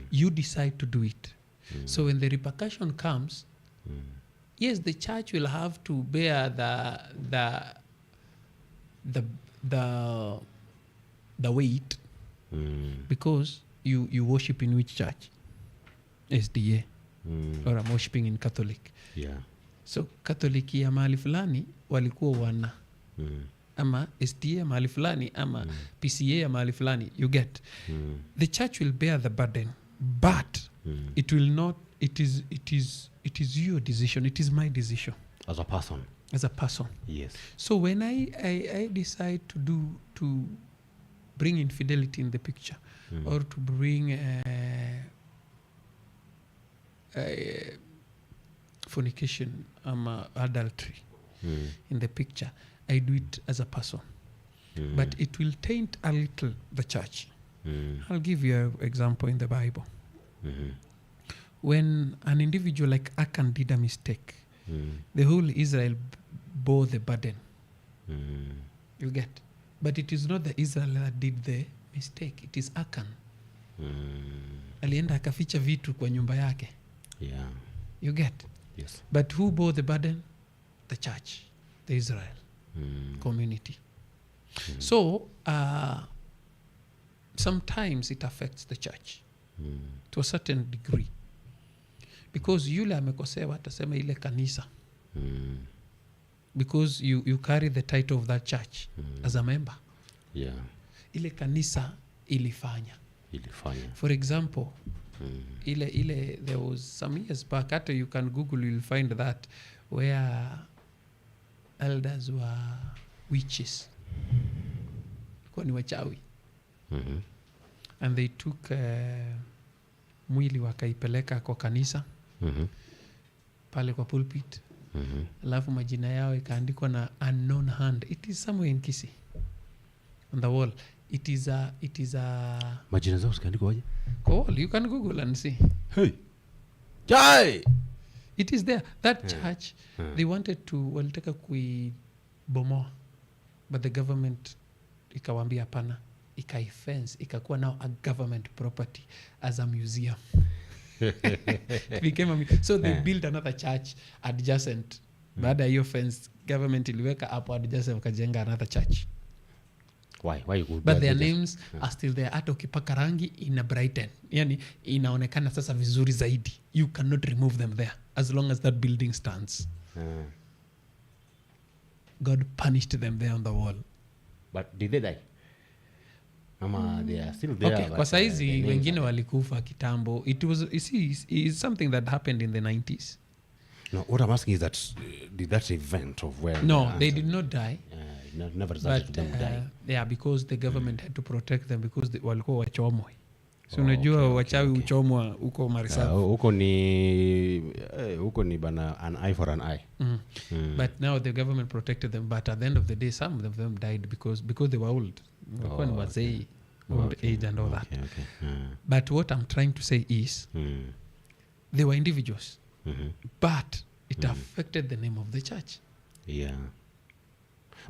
You decide to do it. So when the repercussion comes, yes, the church will have to bear the weight because you worship in which church? SDA. Or I'm worshiping in Catholic. Yeah. So Catholic ya mahali fulani walikuwa wana ama SDA mahali fulani ama PCA ya mahali fulani, you get. The church will bear the burden, but it will not. It is your decision. It is my decision As a person. Yes. So when I decide to bring infidelity in the picture, or to bring fornication, adultery in the picture, I do it as a person. But it will taint a little the church. I'll give you an example in the Bible. When an individual like Achan did a mistake, the whole Israel bore the burden. You get? But it is not the Israel that did the mistake. It is Achan. Alienda akaficha vitu kwa nyumba yake. Yeah. You get? Yes. But who bore the burden? The church, the Israel community. So sometimes it affects the church to a certain degree. Because yule amekosewa atasema ile kanisa. Because you carry the title of that church as a member. Yeah. Ile kanisa ilifanya. For example, ile there was some years back, after you can Google, you'll find that where elders were witches. Kwa ni wachawi. And they took mwili wakaipeleka kwa kanisa. Pale kwa pulpit. Alafu majina yao ikaandikwa na unknown hand. It is somewhere in Kisii on the wall. It is a majina zao zikaandikwa aje? Kwa wall, you can Google and see. Hey. Chai! It is there. That church, they wanted to, walitaka kuibomoa, but the government ikawambia hapana, ikaifence, ikakuwa now a government property as a museum. It became so they built another church adjacent. Baada ya hiyo fence, government iliweka hapo adjacent, wakajenga another church. Why would but their names are still there. Hata ukipaka rangi ina brighten, yani inaonekana sasa vizuri zaidi. You cannot remove them there as long as that building stands. God punished them there on the wall. But did they die? They are still there. Okay, kwa saizi wengine walikufa kitambo. It was, you see, it's something that happened in the 90s. No, what I'm asking is that did that event of where? No, they did not die. Never resulted But, in them dying. Yeah, because the government had to protect them because walikuwa wachomwe. So unajua wachawi uchomwa huko Marisafu. Huko ni bana an eye for an eye. But now the government protected them, but at the end of the day some of them died because they were old. When was they old age and all that. But what I'm trying to say is they were individuals. But it affected the name of the church. Yeah.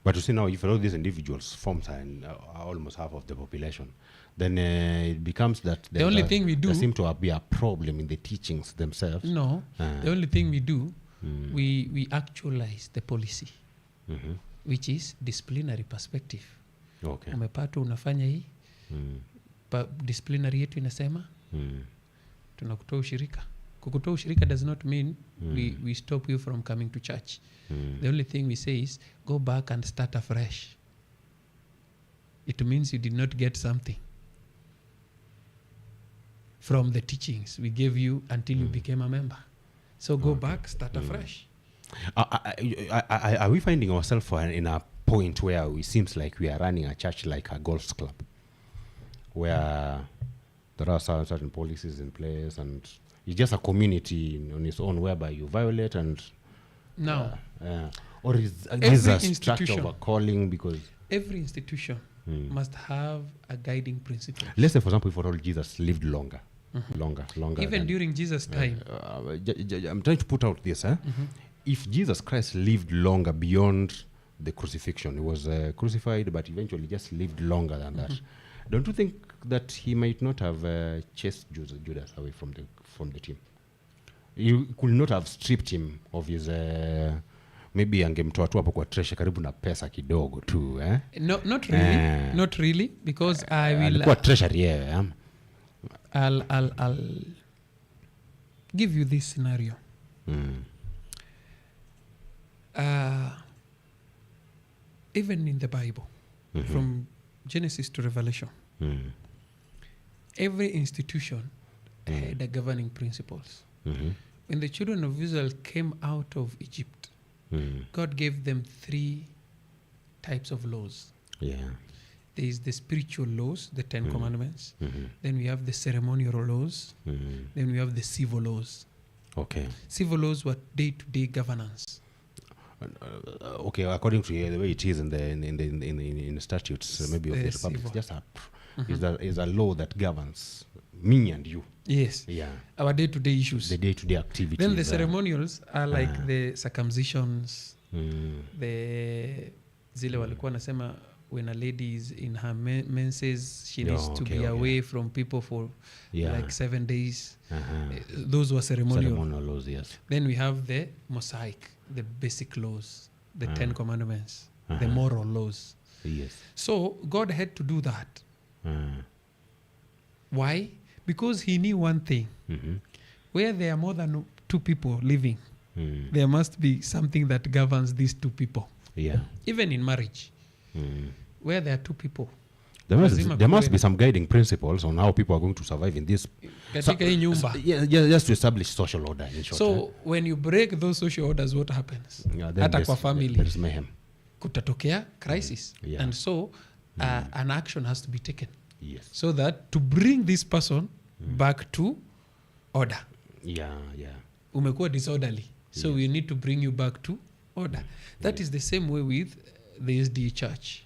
But you see now, if all these individuals forms almost half of the population, then it becomes that the only thing we do, there seems to be a problem in the teachings themselves. No, the only thing we do, we actualize the policy, which is disciplinary perspective. Okay. Umepata unafanya hii, disciplinary yetu inasema tunakutoa ushirika. Kukutoa ushirika does not mean we stop you from coming to church. The only thing we say is go back and start afresh. It means you did not get something from the teachings we gave you until you became a member. So go back, start afresh. Are we finding ourselves in a point where it seems like we are running a church like a golf club, where there are certain policies in place and it's just a community on its own whereby you violate and now or is this a structure of a calling? Because every institution must have a guiding principle. Let's say, for example, for all Jesus lived longer. Even during Jesus' time. I'm trying to put out this. If Jesus Christ lived longer beyond the crucifixion, he was crucified, but eventually just lived longer than that. Don't you think that he might not have chased Judas away from the team? You could not have stripped him of his maybe angemtoa tu hapo kwa treasure karibu na pesa kidogo tu No, not really because I will alikuwa treasury yeye. I'll give you this scenario. Even in the Bible, from Genesis to Revelation, every institution had a governing principles. When the children of Israel came out of Egypt, God gave them 3 types of laws. Yeah. There is the spiritual laws, the 10 commandments. Then we have the ceremonial laws. Then we have the civil laws. Okay. Civil laws were day-to-day governance. Okay, according to the way it is in the statutes, maybe of the republic, it's just is a law that governs me and you. Yes. Yeah. Our day-to-day issues. The day-to-day activities. Then the ceremonials are like the circumcisions, the zile walikuwa nasema when a lady is in her menses, she needs to be away from people for like 7 days. Those were ceremonial laws, yes. Then we have the Mosaic, the basic laws, the 10 commandments, the moral laws. Yes. So God had to do that. Why? Because he knew one thing. Where there are more than 2 people living, there must be something that governs these 2 people. Yeah. Even in marriage, where there are 2 people, there must be some guiding principles on how people are going to survive in this. Just to establish social order. In short, so when you break those social orders, what happens? Hata kwa family, there is mayhem. Kutatokea crisis. And so an action has to be taken. Yes. So that to bring this person back to order. Yeah. Umekuwa disorderly. So we need to bring you back to order. That is the same way with the SDA church.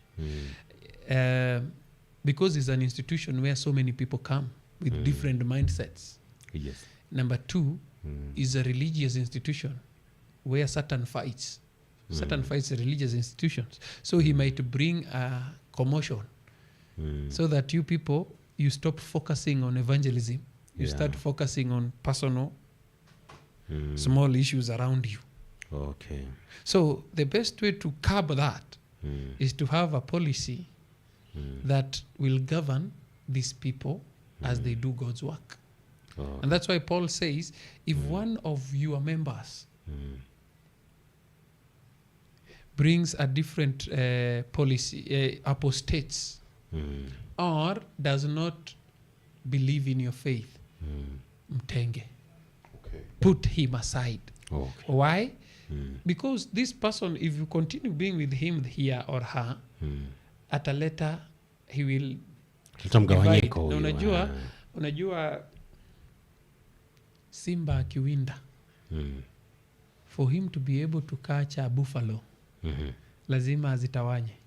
Because it's an institution where so many people come with different mindsets. Yes. Number 2 is a religious institution where Satan fights. Satan fights religious institutions. So he might bring a commotion so that you people, you stop focusing on evangelism. You start focusing on personal, small issues around you. Okay. So the best way to curb that is to have a policy that will govern these people as they do God's work. And that's why Paul says, if one of your members brings a different policy, apostates, or does not believe in your faith, mtenge. Okay. Put him aside. Okay. Why? Because this person, if you continue being with him here or her, at a later he will divide. Na unajua simba akiwinda, for him to be able to catch a buffalo, lazima azitawanye.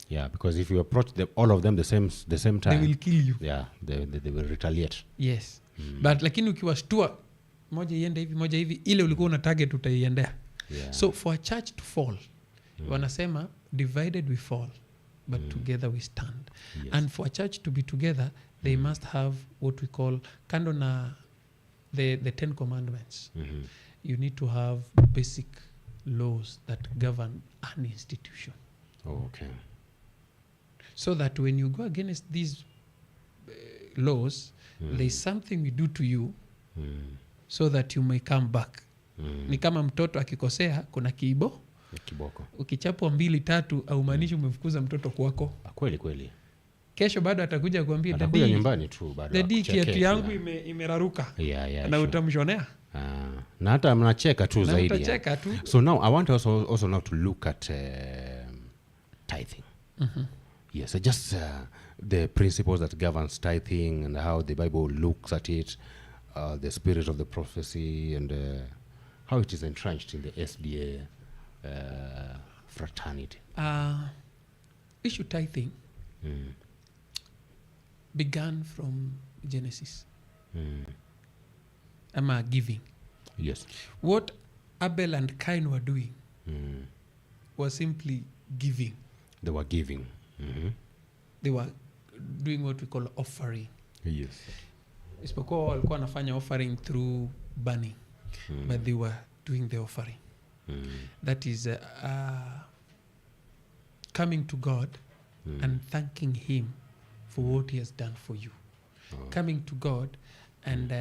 Yeah, because if you approach them, all of them the same time, they will kill you. Yeah, they will retaliate. Yes. But lakini ukiwashtua moja iende hivi moja hivi, ile ulikuwa una target utaiendea. Yeah. So for a church to fall, wanasema divided we fall, but together we stand. Yes. And for a church to be together, they must have what we call, kando na the 10 commandments, you need to have basic laws that govern an institution. Okay. So that when you go against these laws, there's something we do to you so that you may come back. Ni kama mtoto akikosea, kuna kiboko. Ukichapwa 2-3 au maanishi umemfukuza mtoto kwako. Kweli. Kesho bado atakuja kuambia atakuja nyumbani tu bado. Daddy, kiatu yangu imeraruka. Na utamshonea. Na hata mnacheka tu zaidi. Utacheka tu. So now I want also now to look at tithing. Yes, just the principles that governs tithing and how the Bible looks at it, the spirit of the prophecy, and how it is entrenched in the SDA fraternity. Issue tithing began from Genesis. Giving. Yes. What Abel and Cain were doing was simply giving. They were giving. They were doing what we call offering. Yes. Isipokuwa walikuwa wanafanya offering through burning, but they were doing the offering. That is coming to God and thanking him for what he has done for you. Coming to God and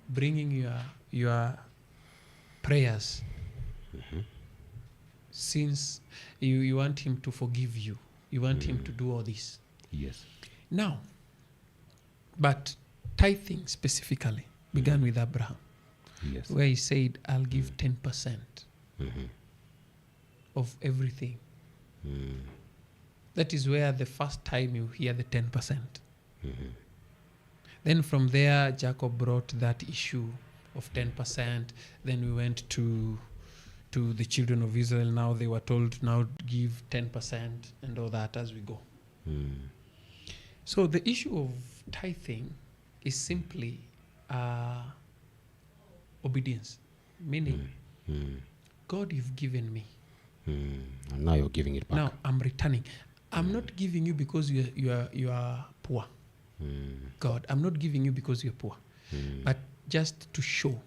bringing your prayers, since you want him to forgive you. You want him to do all this. Yes. Now, but tithing specifically began with Abraham. Yes. Where he said, I'll give 10% of everything. That is where the first time you hear the 10%. Then from there, Jacob brought that issue of 10%. Then we went to the children of Israel. Now they were told, now give 10% and all that as we go. So the issue of tithing is simply obedience. Meaning, God, you've given me. And now you're giving it back. Now I'm returning. I'm not giving you because you are poor. God, I'm not giving you because you're poor. But just to show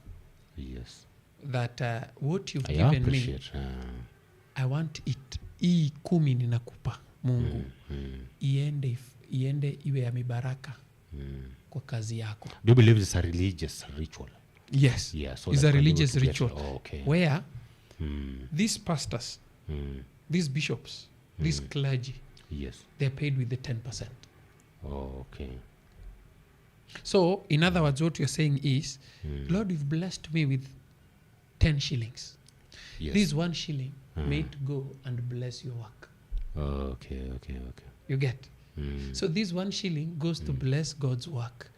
that what you've given me, I want it. Hii 10 ninakupa Mungu. Iende iwe ya mibaraka kwa kazi yako. Do you believe it's a religious ritual? Yes. Yeah, so it's a religious ritual. Okay. Where these pastors, these bishops, these clergy, they're paid with the 10%. Okay. So, in other words, what you're saying is, Lord, you've blessed me with 10 shillings. Yes. This 1 shilling may it go and bless your work. Okay. You get? So this 1 shilling goes to bless God's work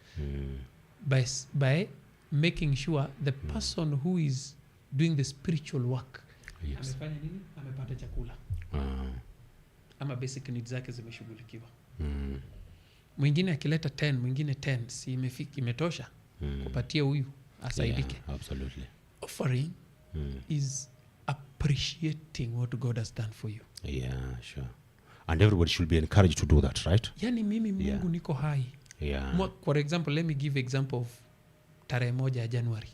by making sure the person who is doing the spiritual work amefanya nini? Amepata chakula. Ama basic needs zake zimeshughulikiwa. Mwingine akileta 10, mwingine 10, si imetosha kupatia huyu asaidike. Yeah, absolutely. Offering is appreciating what God has done for you. Yeah, sure. And everybody should be encouraged to do that, right? Yani mimi Mungu niko hai. Yeah. For example, let me give example of tarehe 1 ya Januari.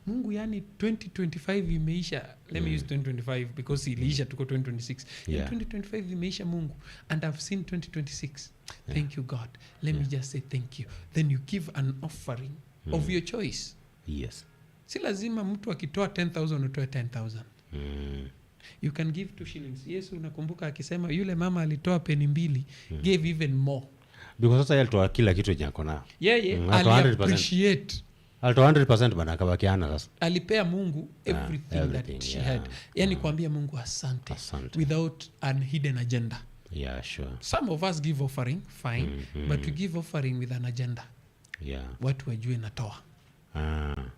Mungu yani 2025 imeisha. Let me use 2025 because iliisha tuko 2026. Yeah. 2025 imeisha Mungu, and I've seen 2026. Thank you God. Let me just say thank you. Then you give an offering of your choice. Yes. Si lazima mtu akitoa 10,000 utoe 10,000. You can give 2 shillings. Yesu unakumbuka akisema yule mama alitoa peni 2, gave even more. Because sasa yeye alitoa kila kitu yenye ako nayo. Appreciate. Alitoa 100% bana akabakiana sasa. Alipea Mungu everything that she had. Yani kuambia Mungu asante without an hidden agenda. Yeah, sure. Some of us give offering, fine, but we give offering with an agenda. Yeah. Watu wajue natoa.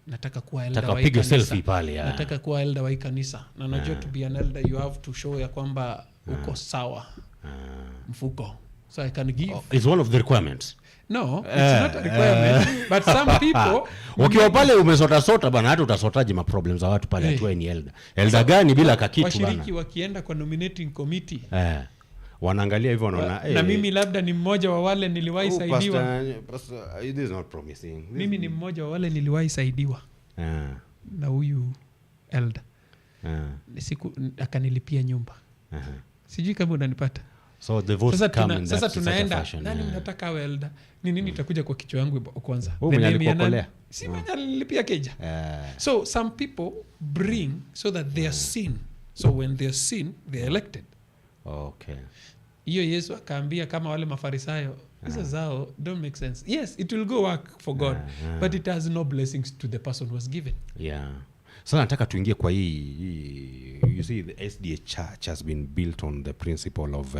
Nataka kuwa elder wa kanisa. Selfie pale, Nataka kuwa elder wa kanisa. Na najua to be an elder you have to show ya kwamba uko sawa. Mfuko. So I can give. It's one of the requirements. No, it's not a requirement. But some people ukiwa pale umesota bana, hata utasotaje ma problems za watu pale atu ni elder. Elder gani bila kakitu bana. Washiriki wakienda kwa nominating committee. Wanaangalia hivyo wanaona na mimi labda ni mmoja wa wale niliwahi saidiwa. Pastor, it is not promising. Mimi ni mmoja wa wale niliwahi saidiwa. Na huyu elder. Siku akanilipia nyumba. Sijui kama unanipata. So the votes come in sasa tunaenda nani mnataka awe elder? Ni nini itakuja kwa kichwa yangu kwanza? Si mwenye alilipia keja. So some people bring so that they are seen. So when they are seen, they are elected. Okay. Hiyo Yesu akaambia kama wale mafarisayo, hizo zao don't make sense. Yes, it will go work for God, but it has no blessings to the person who was given. Yeah. So nataka tuingie kwa hii, you see the SDA church has been built on the principle of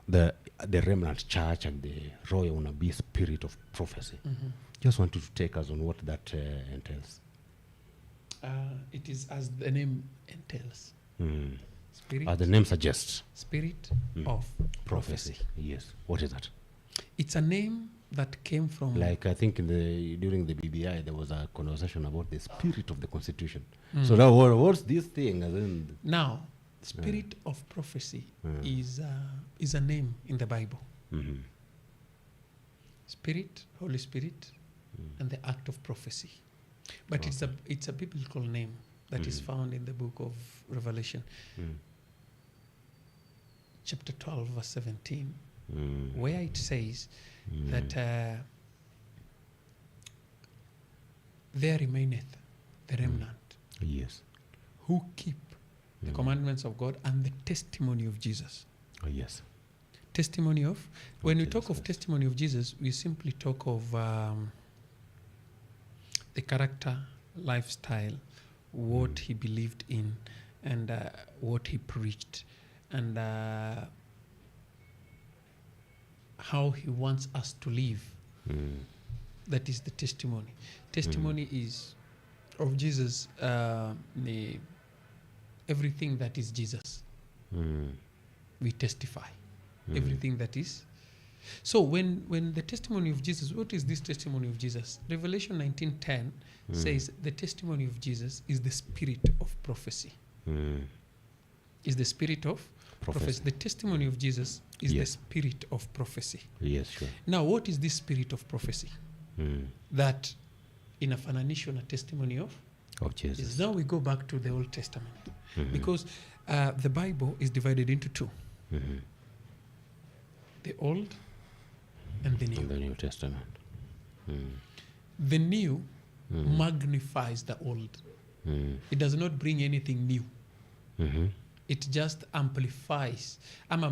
the remnant church and the Roho Unabii spirit of prophecy. Just want to take us on what that entails. It is as the name entails. Spirit. As the name suggests. Spirit of prophecy. Yes. What is that? It's a name that came from... Like I think during the BBI there was a conversation about the spirit of the Constitution. So now what's this thing? Now, spirit of prophecy is a name in the Bible. Spirit, Holy Spirit, and the act of prophecy. But it's a biblical name that is found in the book of Revelation. Chapter 12, verse 17, where it says that there remaineth the remnant. Yes. Who keep the commandments of God and the testimony of Jesus. Yes. Testimony of... When we talk of testimony of Jesus, we simply talk of the character, lifestyle, what he believed in, and what he preached, and how he wants us to live. That is the testimony. Testimony is of Jesus, everything that is Jesus. We testify. Everything that is. So when the testimony of Jesus, what is this testimony of Jesus? Revelation 19:10 says the testimony of Jesus is the spirit of prophecy. Is the spirit of prophecy. The testimony of Jesus is the spirit of prophecy. Yes, sure. Now, what is this spirit of prophecy? That inafananishwa na testimony of Jesus. Now we go back to the Old Testament. Because the Bible is divided into two. The Old and the New. And the New Testament. The New magnifies the Old. It does not bring anything new. It just amplifies,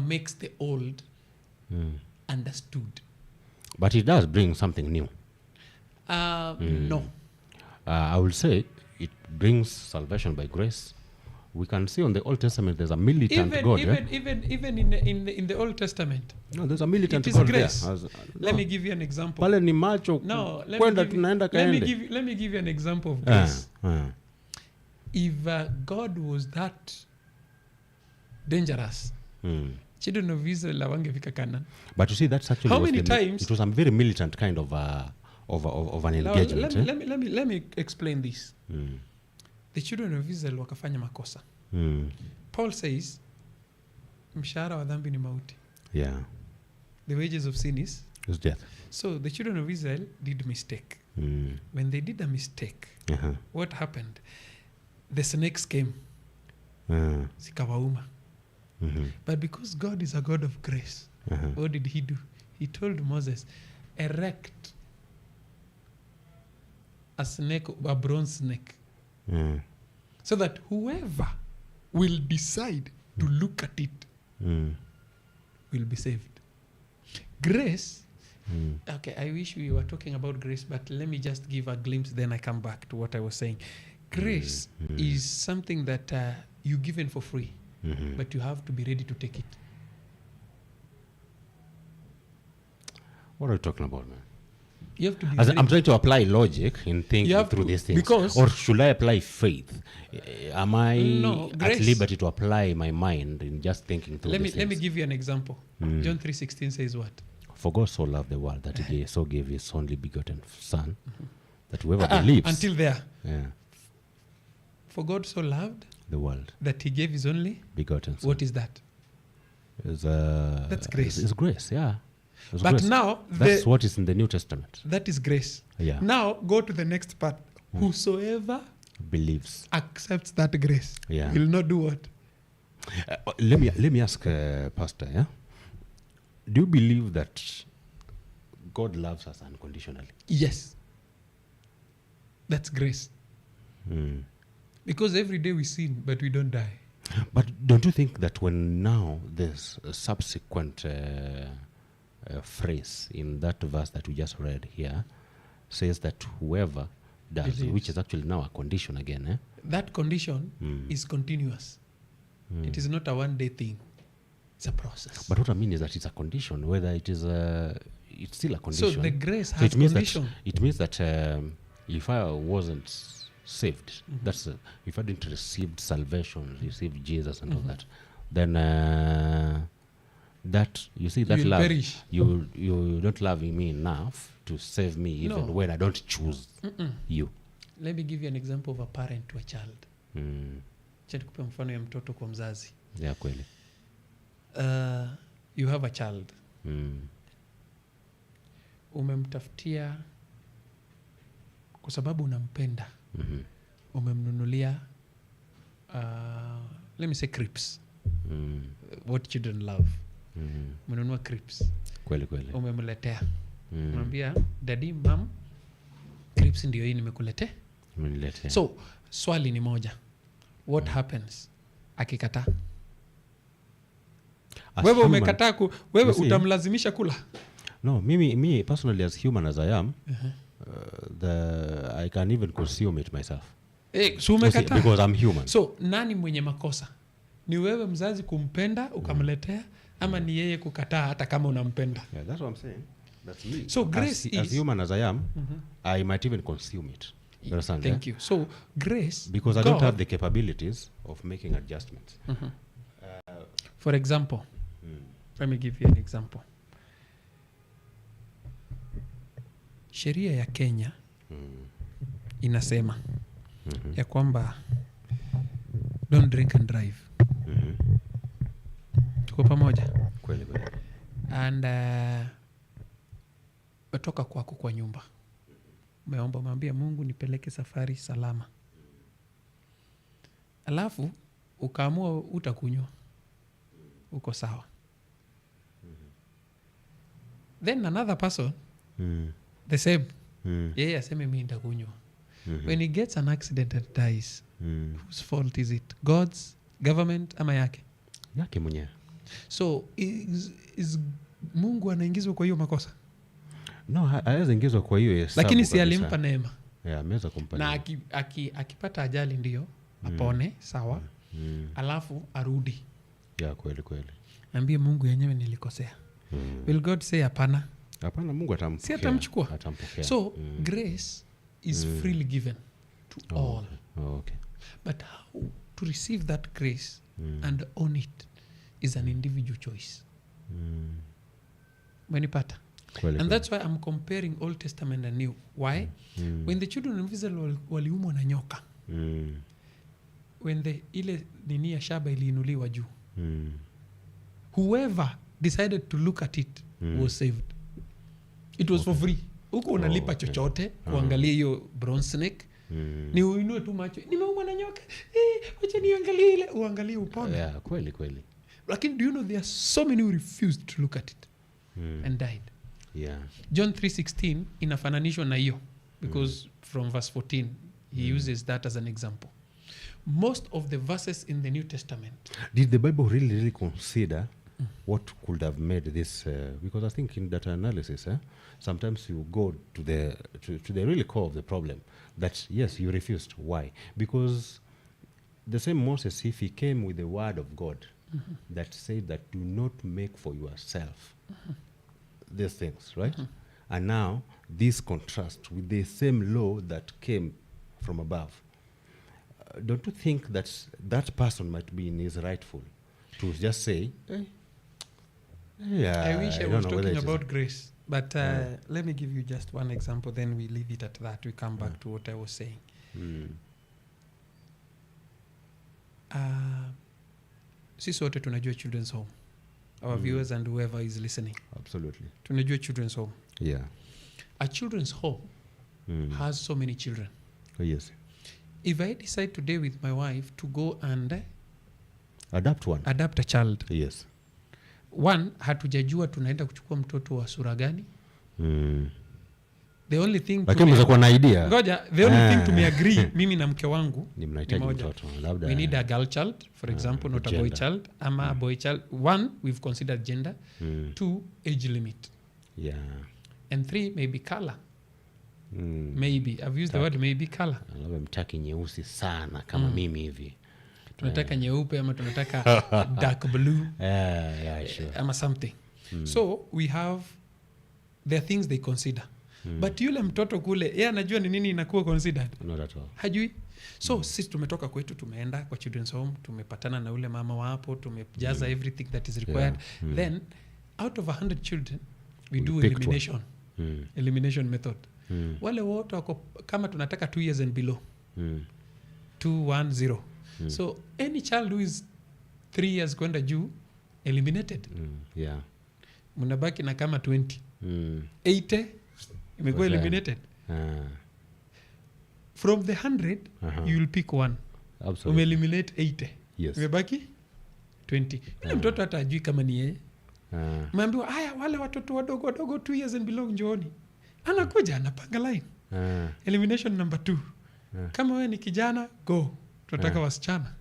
makes the Old understood. But it does bring something new. No. I will say it brings salvation by grace. We can see on the Old Testament there's a militant God. Even in the Old Testament. No, there's a militant God grace. There. Let me give you an example. Pale ni macho. No, let me give you an example of grace. If God was that dangerous, children of Israel wangefika Canaan. But you see, that's actually how many times it was a very militant kind of of an Now, engagement. let me explain this. The children of Israel wakafanya makosa. Paul says, mshahara wa dhambi ni mauti. Yeah. The wages of sin is death. So the children of Israel did mistake. When they did a mistake, what happened? The snakes came. Zikawauma. But because God is a God of grace, what did he do? He told Moses, erect a snake, a bronze snake, so that whoever will decide to look at it will be saved. Grace, okay, I wish we were talking about grace, but let me just give a glimpse, then I come back to what I was saying. Grace is something that you're given for free, but you have to be ready to take it. What are you talking about, man? You have to be I'm trying to apply logic in thinking through these things. Or should I apply faith? Am I at liberty to apply my mind in just thinking through these things? Let me give you an example. John 3:16 says what? For God so loved the world that he so gave his only begotten Son, that whoever believes... Until there. Yeah. For God so loved the world that he gave his only begotten Son. What is that? That's grace. It's grace, yeah. It's but grace. Now... That's what is in the New Testament. That is grace. Yeah. Now go to the next part. Whosoever believes, accepts that grace, yeah, will not do what? Let me ask, Pastor, yeah? Do you believe that God loves us unconditionally? Yes. That's grace. Because every day we sin, but we don't die. But don't you think that when now there's a subsequent phrase in that verse that we just read here says that whoever does, believes, which is actually now a condition again. That condition is continuous. It is not a one-day thing. It's a process. But what I mean is that it's a condition, whether it is it's still a condition. So the grace has condition. It means that if I wasn't saved, that's if I didn't receive salvation, receive Jesus and all that, then that, you see, that love, perish. You don't love me enough to save me even when I don't choose you. Let me give you an example of a parent to a child. Acha nikupe mfano ya mtoto kwa mzazi. Yeah, kweli. You have a child. Umemtafutia kwa sababu unampenda. Umemnunulia let me say crepes. What children love. Umenunua crepes. Kweli kweli. Umemletea. Unamwambia, "Daddy, mom, crepes ndio hii nimekuletea." Umeniletea. So, swali ni moja. What happens? Akikataa. Wewe umekataa wewe utamlazimisha kula? No, me personally, as human as I am, I can even consume it myself. So umekataa. Because I'm human. So nani mwenye makosa? Ni wewe mzazi kumpenda ukamletea, ama ni yeye kukataa hata kama unampenda? Yeah, that's what I'm saying. That's me. So grace as human as I am, I might even consume it. You understand? Thank you. So grace, because I don't have the capabilities of making adjustments. For example, let me give you an example. Sheria ya Kenya inasema ya kwamba don't drink and drive. Tuko pamoja? Kweli kweli. And watoka kwako kwa nyumba. Umeomba, mwambie Mungu nipeleke safari salama. Alafu ukaamua utakunywa. Uko sawa. Then another person the same. Yeye aseme mimi nitakunywa. When he gets an accident and dies, whose fault is it? God's, government, ama yake? Yake mwenyewe. So is Mungu anaingizwa kwa hiyo makosa? No, hawezi ingizwa kwa hiyo hesabu. Lakini si alimpa neema. Yeah, ameweza kumpa. Na akipata ajali ndio apone, sawa? Alafu arudi. Yeah, kweli kweli. Ambie Mungu yenyewe nilikosea. Will God say hapana? Hapana, Mungu atampokea. Si atamchukua. Atampokea. So grace is freely given to all. Okay. But how to receive that grace and own it is an individual choice. Umenipata? And that's why I'm comparing Old Testament and New. Why? When the children of Israel waliumwa na nyoka, when ile nini ya shaba iliinuliwa juu, whoever decided to look at it was saved. It was for free. Huko unalipa chochote kuangalia hiyo bronze snake. Ni uinue tu macho, nimeumwa na nyoka, wacha niangalie ile, uangalie upone. Yeah, kweli. Lakini do you know there are so many who refused to look at it and died. Yeah. John 3:16 inafananishwa na hiyo because from verse 14 he uses that as an example. Most of the verses in the New Testament, did the Bible really consider what could have made this because I think in data analysis sometimes you go to the really core of the problem, that yes, you refused. Why? Because the same Moses, if he came with the word of God that said that do not make for yourself these things, right? And now this contrast with the same law that came from above. Don't you think that person might be in his rightful to just say, I wish I was talking about grace, but let me give you just one example, then we leave it at that. We come back to what I was saying. Sisi wote tunajua children's home. Our viewers and whoever is listening. Absolutely. Tunajua children's home. Yeah. A children's home has so many children. Oh, yes. If I decide today with my wife to go and adapt a child. Yes. One, hatujajua tunaenda kuchukua mtoto wa sura gani. The only thing lakini mzakuwa na idea. Ngoja, the only thing tumeagree mimi na mke wangu ni mnahitaji mtoto labda. We need a girl child, for example, not a boy child. Ama a boy child. One, we've considered gender. Two, age limit. Yeah. And three, maybe color. Maybe. I've used the word maybe color. Labda mtaki nyeusi sana kama mimi hivi. Tunataka nyeupe ama tunataka dark blue. Yeah, sure. Ama something. So we have, there are things they consider. But yule mtoto kule, yeye anajua ni nini inakuwa considered? Not at all. Hajui. So sisi tumetoka kwetu, tumeenda kwa children's home, tumepatana na ule mama wa hapo, tumejaza everything that is required. Then out of 100 children we do elimination. Elimination method. Wale wote wako kama tunataka 2 years and below. 2, 1, 0. So any child who is 3 years kwenda juu eliminated. Yeah. Mnabaki na kama 20. 80 imekuwa eliminated. From the 100 you will pick one. Absolutely. Eliminate 80. Yes. Imebaki 20. Yule mtoto hata ajui kama ni yeye. Maambiwa haya wale watoto wadogo 2 years and below njooni. Anakuja anapanga line. Elimination number 2. Kama wewe ni kijana, go. Tunataka wasichana.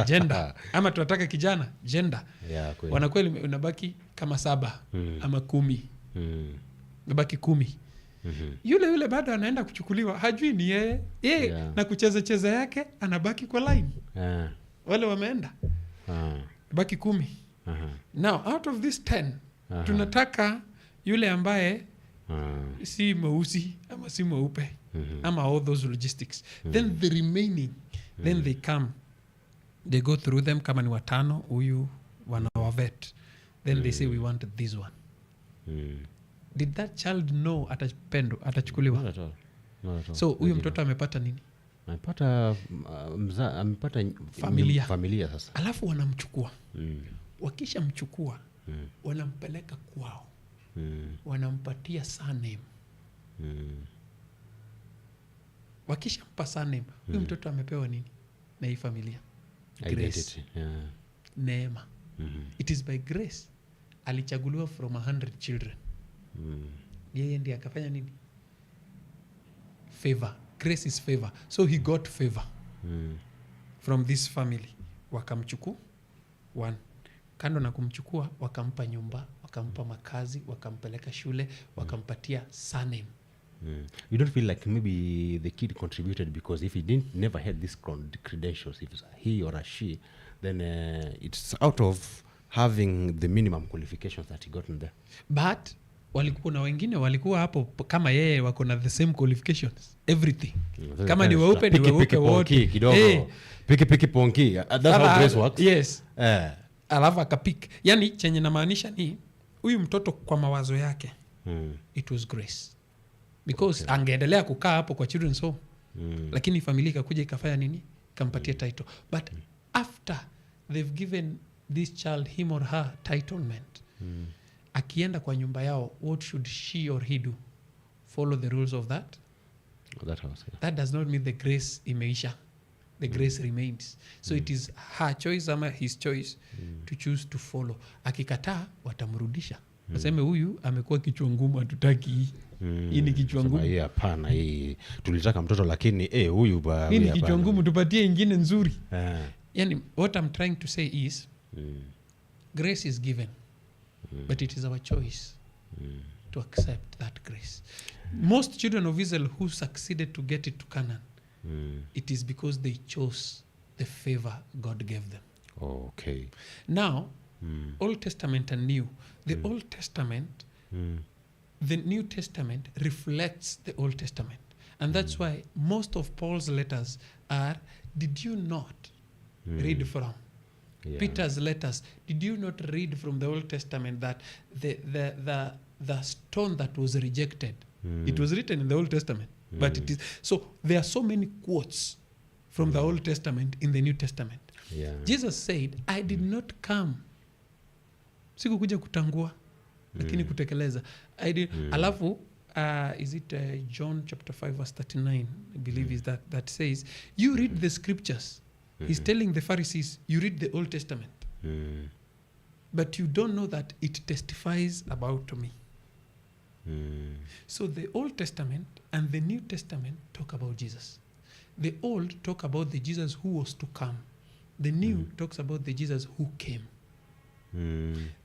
Gender. Ama tunataka kijana, gender. Yeah, wanakuwa unabaki kama 7 ama 10. Unabaki 10. Yule bado anaenda kuchukuliwa, hajui ni yeye. Na kucheza yake anabaki kwa line. Wale wameenda. Baki 10. Now out of this 10 tunataka yule ambaye si mweusi ama si mweupe ama all those logistics. Then the remaining then they come, they go through them, kama ni 5 huyu wanawavet, then they say we want this one. Did that child know atachukuliwa? Not at all. So huyu mtoto amepata nini? Amepata familia sasa. Alafu wanamchukua. Wakisha mchukua wanampeleka kwao. Wanampatia surname. Wakisha mpa surname, huyu mtoto amepewa nini na hii familia? Grace. Neema. It is by grace. Alichaguliwa from 100 children. Yeye ndiye akafanya nini? Favor. Grace is favor. So he got favor from this family. Wakamchukua one. Kando na kumchukua, wakampa nyumba, wakampa makazi, wakampeleka shule, wakampatia surname. You don't feel like maybe the kid contributed because if he never had these credentials, if it's he or a she, then it's out of having the minimum qualifications that he got in there. But walikuwa na wengine walikuwa hapo kama yeye, wako na the same qualifications, everything. Kama ni weupe ni weupe wote kidogo. Piki ponki. That's how grace works. Yes. Alafu akapik. Yani chenye namaanisha ni huyu mtoto kwa mawazo yake it was grace. Because angeendelea kukaa hapo kwa children's home. Lakini familia ikakuja ikafanya nini? Kampatia title. But after they've given this child him or her titlement, akienda kwa nyumba yao, what should she or he do? Follow the rules of that house. Yeah. That does not mean the grace imeisha. The grace remains. So it is her choice ama his choice to choose to follow. Akikataa watamrudisha. Aseme huyu amekuwa kichwa ngumu, hatutaki hii. Hii ni kichwa ngumu. Hii hapana, hii tulitaka mtoto lakini huyu hii ni kichwa ngumu, tupatie ingine nzuri. Yani what I'm trying to say is grace is given. But it is our choice to accept that grace. Most children of Israel who succeeded to get it to Canaan, it is because they chose the favor God gave them. Okay. Now, Old Testament and New. The Old Testament, the New Testament reflects the Old Testament. And that's why most of Paul's letters are, did you not read from? Yeah. Peter's letters, did you not read from the Old Testament that the stone that was rejected, it was written in the Old Testament, but it is, so there are so many quotes from the Old Testament in the New Testament. Yeah. Jesus said, I did not come, sikukuja kutangua, lakini kutekeleza. I did, alafu, is it John chapter 5 verse 39, I believe is that says, you read the scriptures. He's telling the Pharisees, you read the Old Testament, but you don't know that it testifies about me. So the Old Testament and the New Testament talk about Jesus. The Old talk about the Jesus who was to come. The New talks about the Jesus who came.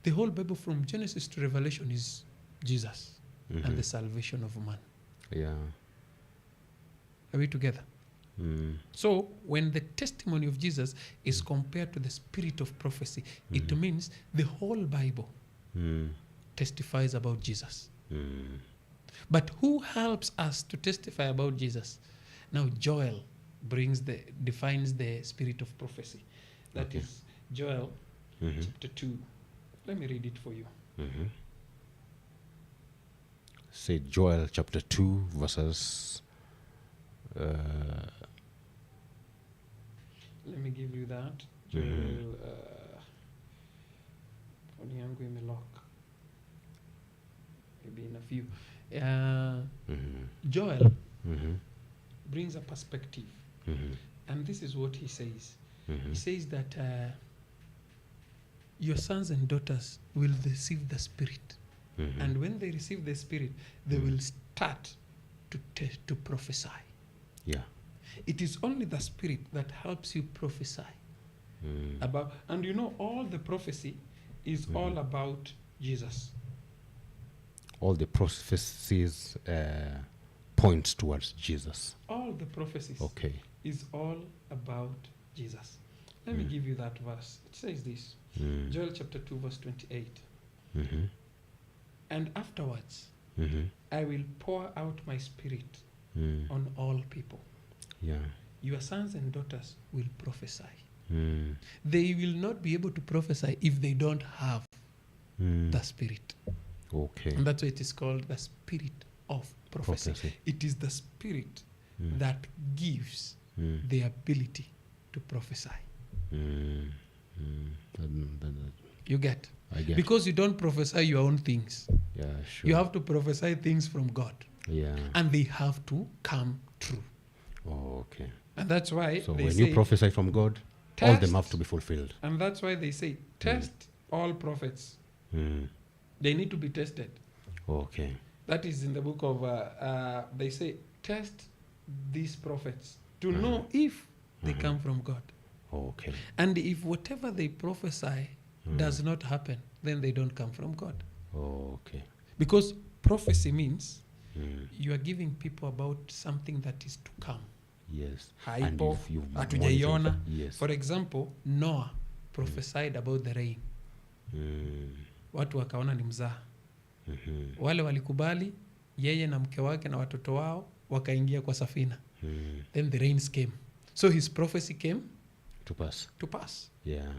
The whole Bible from Genesis to Revelation is Jesus and the salvation of man. Yeah. Are we together? So when the testimony of Jesus is compared to the spirit of prophecy, it means the whole Bible testifies about Jesus. But who helps us to testify about Jesus? Now Joel defines the spirit of prophecy. That is Joel chapter 2. Let me read it for you. Say Joel chapter 2 verses let me give you that. Joel, phone yangu imelock. Maybe in a few. Joel brings a perspective. And this is what he says. He says that your sons and daughters will receive the Spirit. And when they receive the Spirit, they will start to prophesy. Yeah. It is only the Spirit that helps you prophesy. About, and you know, all the prophecy is all about Jesus. All the prophecies points towards Jesus. All the prophecies is all about Jesus. Let me give you that verse. It says this. Joel chapter 2 verse 28. And afterwards, I will pour out my Spirit on all people. Yeah. Your sons and daughters will prophesy. They will not be able to prophesy if they don't have the Spirit. Okay. And that's why it is called the Spirit of prophecy. It is the Spirit that gives the ability to prophesy. You get? I get. Because you don't prophesy your own things. Yeah, sure. You have to prophesy things from God. Yeah. And they have to come true. Oh, okay. And that's why so they when say, you prophesy from God, all them have to be fulfilled. And that's why they say, test all prophets. They need to be tested. Okay. That is in the book of, they say, test these prophets to know if they come from God. Okay. And if whatever they prophesy does not happen, then they don't come from God. Okay. Because prophecy means you are giving people about something that is to come. Yes. Haipo, hatujaiona. Yes. For example, Noah prophesied about the rain. Watu wakaona ni mzaha. Wale walikubali, yeye na mke wake na watoto wao wakaingia kwa safina. Then the rains came. So his prophecy came to pass. To pass. Yeah.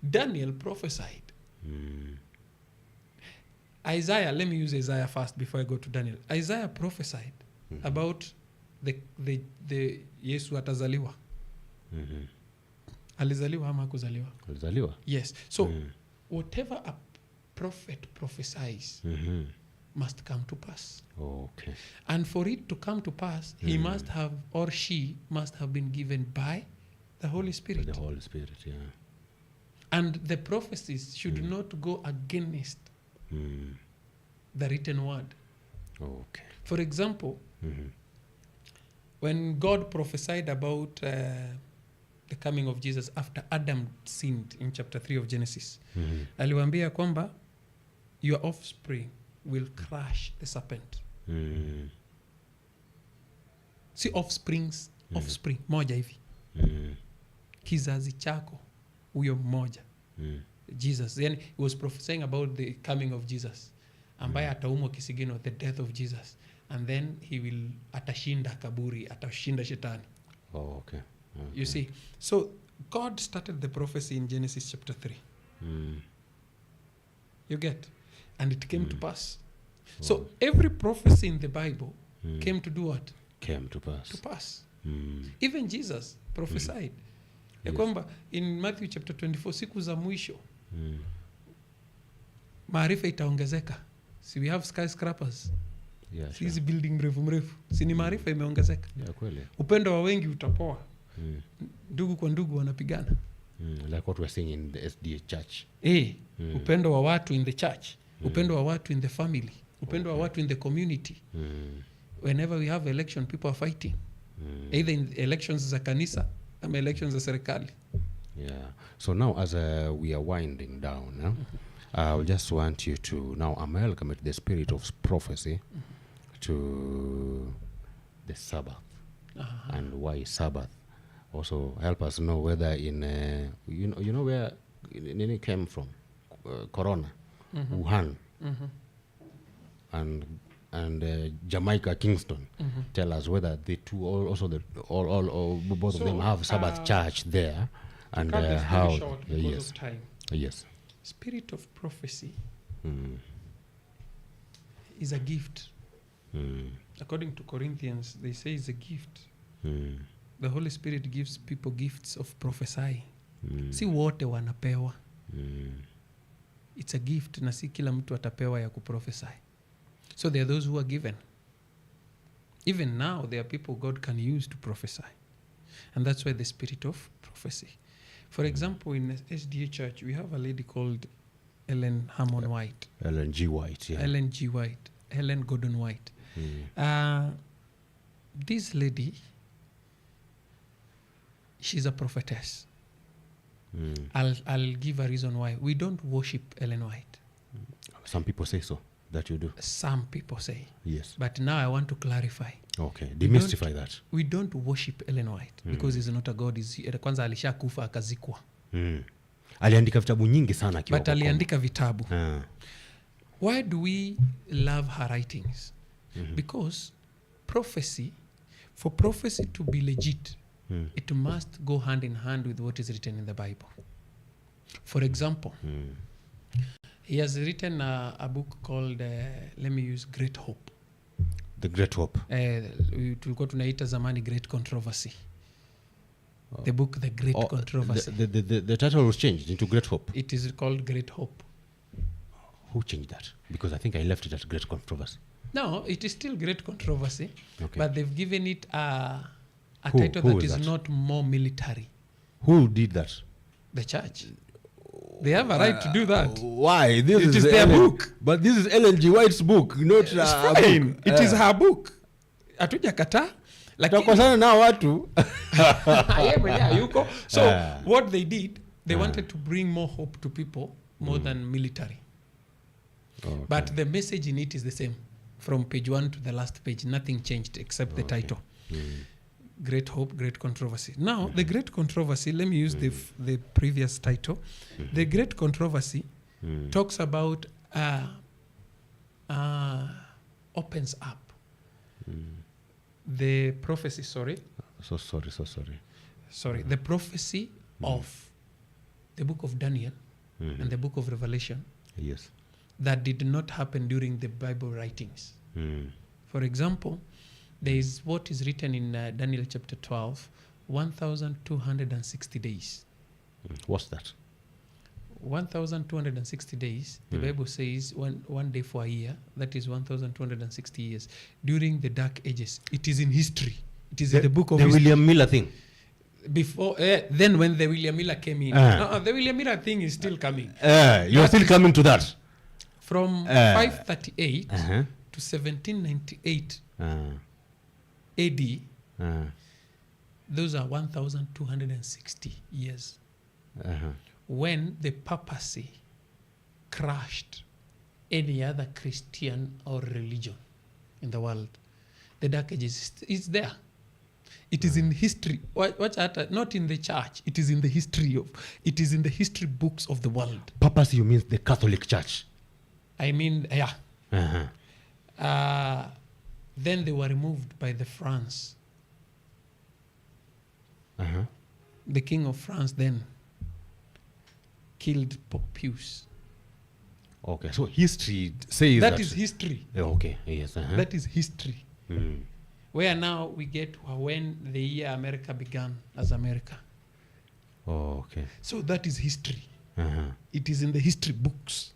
Daniel prophesied. Isaiah, let me use Isaiah first before I go to Daniel. Isaiah prophesied about the Yesu atazaliwa. Alizaliwa ama hakuzaliwa? Alizaliwa. Yes. So whatever a prophet prophesies must come to pass. Okay. And for it to come to pass, he must have, or she must have been given by the Holy Spirit. The Holy Spirit, yeah. And the prophecies should not go against the written word. Okay. For example, when God prophesied about the coming of Jesus after Adam sinned in chapter 3 of Genesis, aliwaambia kwamba your offspring will crush the serpent. Si offspring moja hivi. Kizazi chako huyo mmoja. Jesus. Then he was prophesying about the coming of Jesus. Ambaye ataumwa kisigino, the death of Jesus. And then he will atashinda kaburi, atashinda shetani. Oh, okay. You see, so God started the prophecy in Genesis chapter 3. You get? And it came to pass. So every prophecy in the Bible came to do what? Came to pass. To pass. Even Jesus prophesied. Ya kwamba in Matthew chapter 24, siku za mwisho, maarifa itaongezeka. See, we have skyscrapers. Yeah, sure. Hizi building mrefu. Si ni maarifa imeongezeka. Yeah, kweli. Upendo wa wengi utapoa. Ndugu kwa ndugu wanapigana. Like what we're seeing in the SDA church. Upendo wa watu in the church. Upendo wa watu in the family. Upendo wa watu in the community. Whenever we have election, people are fighting. Either in elections za kanisa ama elections za serikali. Yeah. So now as we are winding down, I just want you to now amalgamate the spirit of prophecy to the Sabbath. And why Sabbath? Also help us know whether in you know where Nini came from, Corona, Wuhan, and Jamaica, Kingston. Tell us whether the two also both of them have Sabbath church there, and how. Yes. Of time. Yes. Spirit of prophecy is a gift. According to Corinthians, they say it's a gift. The Holy Spirit gives people gifts of prophesying. Si wote wanapewa. It's a gift, na si kila mtu atapewa ya kuprophesy. So there are those who are given. Even now, there are people God can use to prophesy. And that's why the spirit of prophecy. For example, in SDA Church, we have a lady called Ellen Hammond White. Ellen G. White, yeah. Ellen G. White. Ellen Gordon White. This lady, she's a prophetess. I'll give a reason why. We don't worship Ellen White. Some people say so, that you do. Some people say. Yes. But now I want to clarify. Okay, demystify that. We don't worship Ellen White because he's not a god. Kwanza alishakufa akazikwa. Aliandika vitabu nyingi sana akiwa. But aliandika vitabu. Why do we love her writings? Because prophecy, for prophecy to be legit, it must go hand in hand with what is written in the Bible. For example, he has written a book called, let me use Great Hope. The Great Hope. Tulikuwa tunaita zamani Great Controversy. The book, The Great Controversy. The title was changed into Great Hope. It is called Great Hope. Who changed that? Because I think I left it at Great Controversy. No, it is still Great Controversy, okay. But they've given it a title that is not more military. Who did that? The church. They have a right to do that. Why? This it is their book. But this is Ellen G. White's book, not it's fine. Book. It is her book. Hatuja kata. Takosana na watu. So what they did, they wanted to bring more hope to people more than military. Okay. But the message in it is the same. From page 1 to the last page, nothing changed except the title. Great Hope, Great Controversy. Now, the Great Controversy, let me use the previous title. The Great Controversy talks about, opens up the prophecy, sorry. So sorry. The prophecy of the book of Daniel and the book of Revelation. Yes. that did not happen during the Bible writings. For example, there is what is written in Daniel chapter 12, 1,260 days. What's that? 1,260 days. The Bible says one day for a year. That is 1,260 years. During the Dark Ages. It is in history. It is in the book of the history. William Miller thing. Before then when the William Miller came in. The William Miller thing is still coming. You're still coming to that. From 538 to 1798 AD, those are 1,260 years. When the papacy crushed any other Christian or religion in the world. The Dark Ages is there. It is in history. Not in the church. It is in the history it is in the history books of the world. Papacy, you mean the Catholic Church? I mean, yeah. Then they were removed by the France. The king of France then killed Pope Pius. Okay, so history says that. That is history. Okay, yes. That is history. Where now we get when the year America began as America. Oh, okay. So that is history. It is in the history books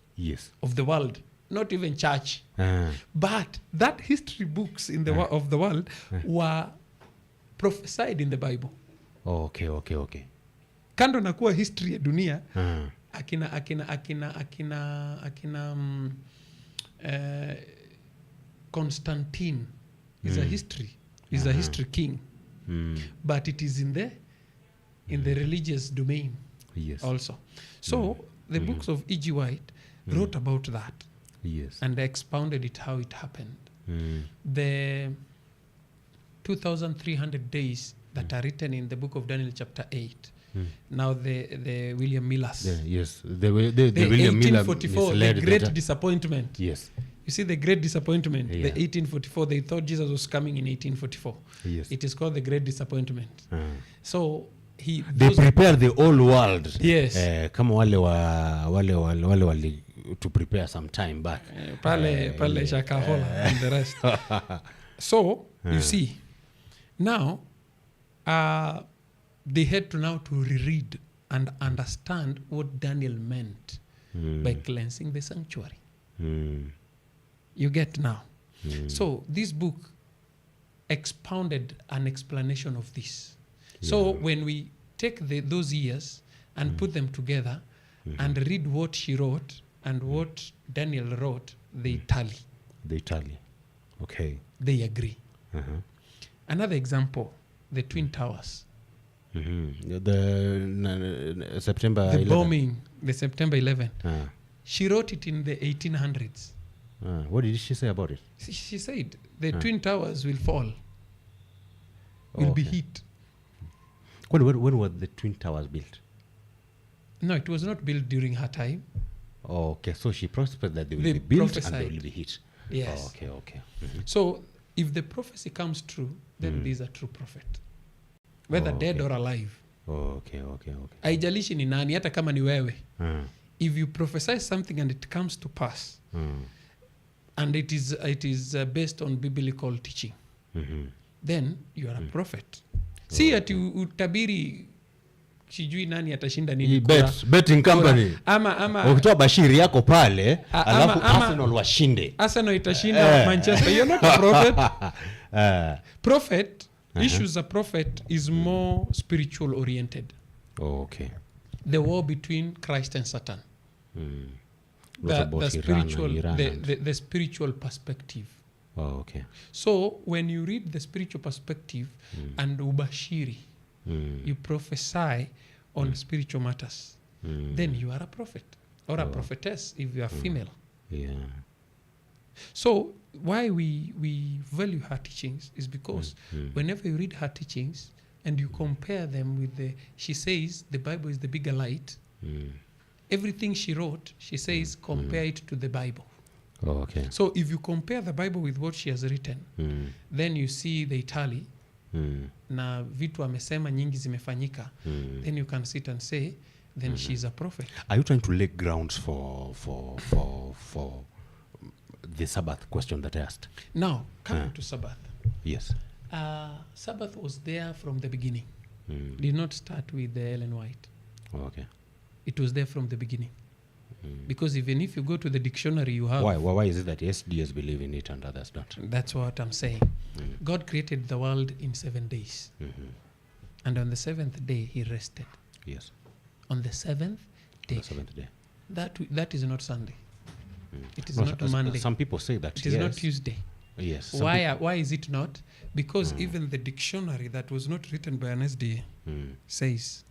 of the world, not even church. But that history books in the of the world were prophesied in the Bible. Oh, okay. Kando na kuwa history ya dunia, Constantine is a history, is a history king. But it is in the religious domain also. So the books of E.G. White wrote about that and expounded it how it happened. The 2,300 days that are written in the book of Daniel chapter 8. Now the William Millers. The William Miller 1844, the great disappointment. Yes. You see the great disappointment, the 1844, they thought Jesus was coming in 1844. It is called the great disappointment. So they prepare the whole world. Yes. Kama wale to prepare some time back. Pale Shakahola and the rest. So you see, now they had to reread and understand what Daniel meant by cleansing the sanctuary. You get now. So this book expounded an explanation of this. So when we take those years and put them together and read what she wrote and what Daniel wrote, they tally. Okay. They agree. Another example, the Twin Towers. The September 11. The bombing, the September 11. She wrote it in the 1800s. What did she say about it? She said the Twin Towers will fall, will be hit. When were the Twin Towers built? No, it was not built during her time. Okay, so she prophesied that they will be built and they will be hit. Yes. Okay. So if the prophecy comes true, then there is a true prophet. Whether dead or alive. Okay. Haijalishi ni nani, hata kama ni wewe. If you prophesy something and it comes to pass, and it is based on biblical teaching, then you are a prophet. Si ati utabiri sijui nani atashinda nini kura. Betting company. Ama ukitoa bashiri yako pale, alafu Arsenal washinde. Arsenal itashinda Manchester. You're not a prophet. Prophet, issues a prophet is more spiritual oriented. Okay. The war between Christ and Satan. The spiritual perspective. Okay. So when you read the spiritual perspective and ubashiri, you prophesy on spiritual matters, then you are a prophet or a prophetess if you are female. So why we value her teachings is because whenever you read her teachings and you compare them with she says the Bible is the bigger light. Everything she wrote, she says compare it to the Bible. Okay. So if you compare the Bible with what she has written, then you see the tally. Na vitu amesema nyingi zimefanyika. Then you can sit and say, then she's a prophet. Are you trying to lay grounds for the Sabbath question that I asked. Now, coming to Sabbath. Yes. Sabbath was there from the beginning. Mm. Did not start with Ellen White. Oh, okay. It was there from the beginning. Because even if you go to the dictionary, you have... Why is it that SDs believe in it and others don't? That's what I'm saying. God created the world in 7 days. Mm-hmm. And on the 7th day, he rested. Yes. On the 7th day. The 7th day. That is not Sunday. It is No, not Monday. Some people say that. It is not Tuesday. Yes. Why is it not? Because even the dictionary that was not written by an SDA says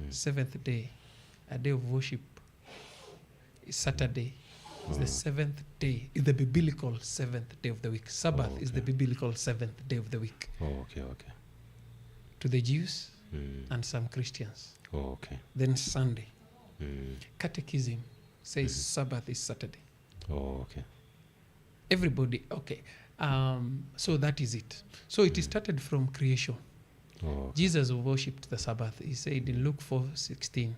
7th day, a day of worship, is Saturday. Is the 7th day, is the biblical 7th day of the week. Sabbath is the biblical 7th day of the week. Oh, okay. To the Jews and some Christians. Oh, okay. Then Sunday. Catechism says Sabbath is Saturday. Oh, okay. Everybody, okay. So that is it. So it started from creation. Oh, okay. Jesus worshipped the Sabbath. He said in Luke 4:16,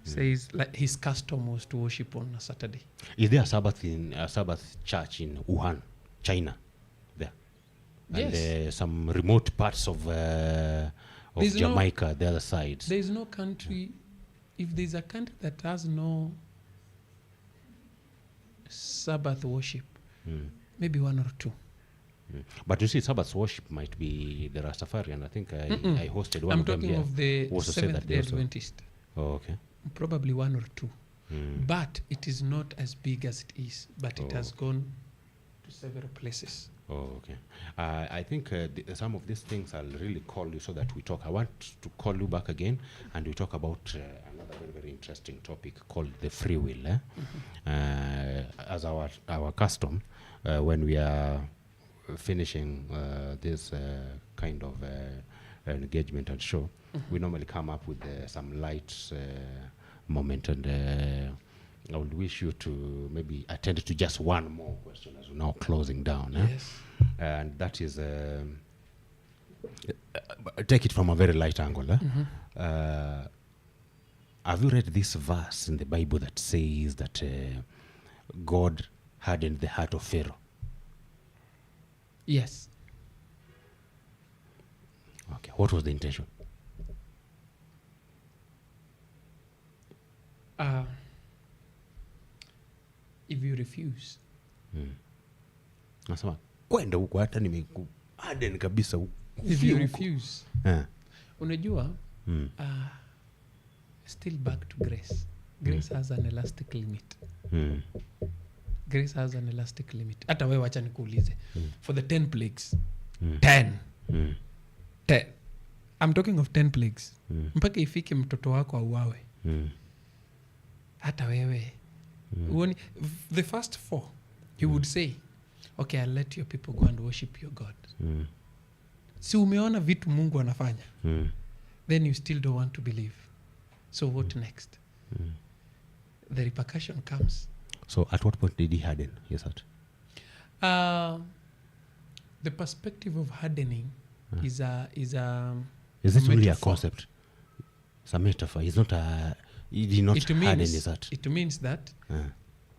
says like his custom was to worship on a Saturday. Is there a Sabbath church in Wuhan, China? There. Yes. And some remote parts of Jamaica, the other side. There is no country. If there is a country that has no Sabbath worship, maybe one or two. But you see, Sabbath worship might be the Rastafarian. I think I hosted one of them here. I'm talking of the also Seventh-day Adventist. Oh, okay. Probably one or two. But it is not as big as it is. But it has gone to several places. Oh, okay. I think some of these things I'll really call you so that we talk. I want to call you back again and we talk about another very, very interesting topic called the free will. As our custom, when we are finishing this kind of engagement and show, we normally come up with some light moment, and I would wish you to maybe attend to just one more question as we're now closing down. Yes. And that is, take it from a very light angle. Have you read this verse in the Bible that says that God hardened the heart of Pharaoh? Yes. Okay. What was the intention? If you refuse. Nasema kwenda huko hata nimekuharden kabisa huko. If you refuse. Unajua still back to grace. Grace has an elastic limit. Grace has an elastic limit. Hata wewe acha nikuulize. For the 10 plagues. 10. I'm talking of 10 plagues. Mpaka ifike mtoto wako auawe. Hata wewe. The first 4, he would say, okay, I'll let your people go and worship your God. Si umeona vitu Mungu anafanya. Then you still don't want to believe. So what next? The repercussion comes. So at what point did he harden his heart? The perspective of hardening is it really a concept? It's a metaphor. It's not a... He did not harden his heart. It means that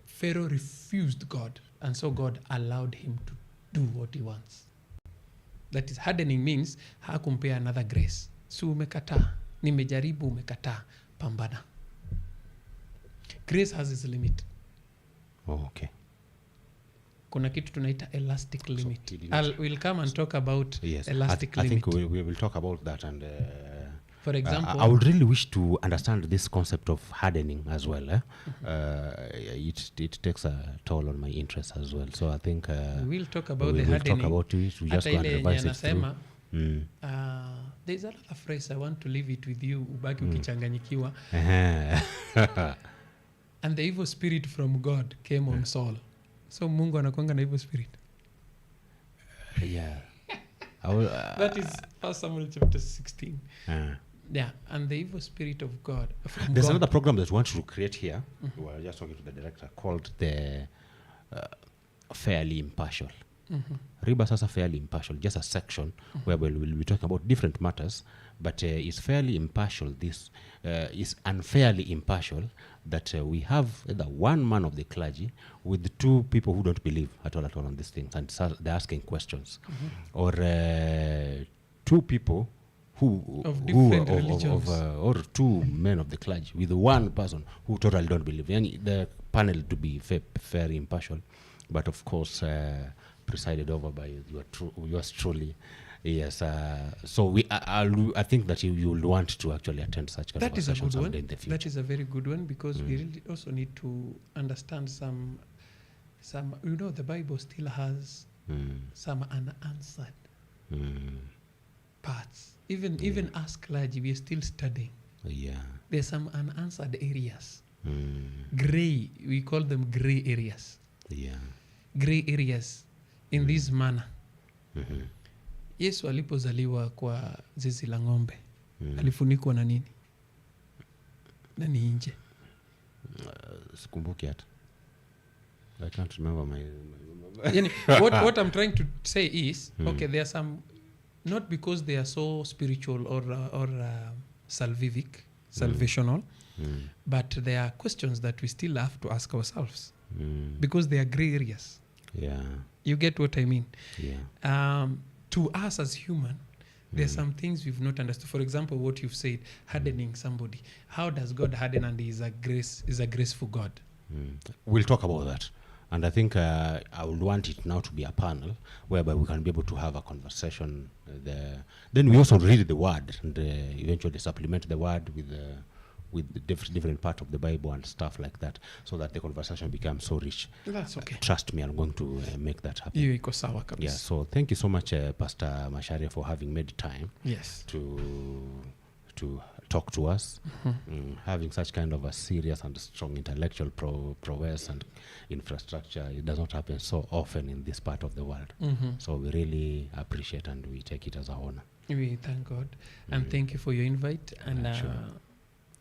Pharaoh refused God, and so God allowed him to do what he wants. That is, hardening means hakumpea another grace. So umekataa, nimejaribu, umekataa, pambana. Grace has its limit. Oh, okay. Kuna kitu tunaita elastic limit. We'll come and talk about elastic limit. I think we will talk about that, and for example, I would really wish to understand this concept of hardening as well. It takes a toll on my interest as well. So I think we'll talk about the hardening. Talk about it. We just go and revise it through. There's another phrase I want to leave it with you. Ubaki ukichanganyikiwa. And the evil spirit from God came on Saul. So Mungu anakuanga na evil spirit. Yeah. That is 1 Samuel chapter 16. Yeah, and the evil spirit of God. There's another program that we want to create here. We were just talking to the director, called the Fairly Impartial. RIBA SASA fairly impartial, just a section where we'll be talking about different matters, but it's fairly impartial. This is unfairly impartial that we have either one man of the clergy with two people who don't believe at all on these things, and they're asking questions, or two people of different religions, or two men of the clergy with one person who totally don't believe. And the panel to be very impartial, but of course presided over by yours truly. Yes, so I think that you will want to actually attend such kind of sessions someday in the future. That is a very good one, because we really also need to understand some the Bible still has some unanswered parts. Even us clergy, we are still studying. There's some unanswered areas. Gray, we call them gray areas. Gray areas in this manner. Yesu alipozaliwa kwa zizi la ng'ombe, alifunikwa na nini? Nani nje? Sikumbuki hata. I can't remember my what I'm trying to say is, okay, there are some, not because they are so spiritual or salvational, but there are questions that we still have to ask ourselves, because they are gray areas. You get what I mean? To us as human, there's some things we've not understood. For example, what you've said, hardening somebody. How does God harden, and is a graceful God? We'll talk about that. And I think I would want it now to be a panel whereby we can be able to have a conversation. Then we also read the word and eventually supplement the word with the different part of the Bible and stuff like that, so that the conversation becomes so rich. That's okay. Trust me, I'm going to make that happen. Yeah, so thank you so much, Pastor Macharia, for having made time to talk to us. Having such kind of a serious and strong intellectual prowess and infrastructure, it does not happen so often in this part of the world. So we really appreciate, and we take it as an honor. We thank God, and thank you for your invite. And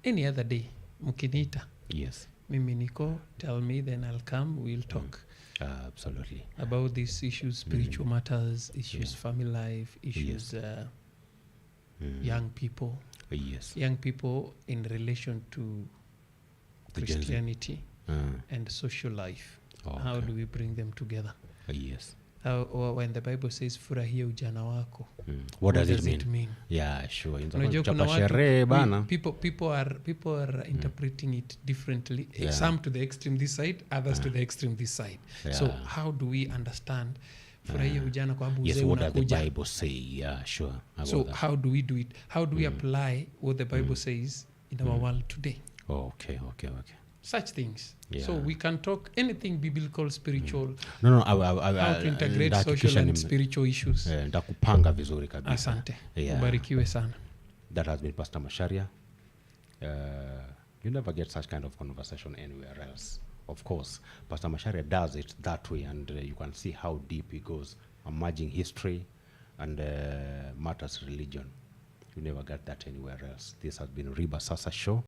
any other day, mkinita. Yes. Mimi niko, tell me, then I'll come. We'll talk. Absolutely. About these issues, spiritual matters, issues, family life, issues, young people. Young people in relation to Christianity and social life. How do we bring them together? When the Bible says furahia ujana wako, what does it mean? Yeah, sure. People are interpreting it differently. Some to the extreme this side, others to the extreme this side. So how do we understand furahia ujana kwa yes, what does the Bible say? Yeah, sure. So how do we do it? How do we apply what the Bible says in our world today? Okay. Such things. So we can talk anything biblical, spiritual. No, how to integrate social and spiritual issues. Ndakupanga vizuri kabisa. Asante. Ubarikiwe sana. That has been Pastor Macharia. You never get such kind of conversation anywhere else. Of course, Pastor Macharia does it that way, and you can see how deep he goes, merging history and matters religion. You never get that anywhere else. This has been RIBA SASA show.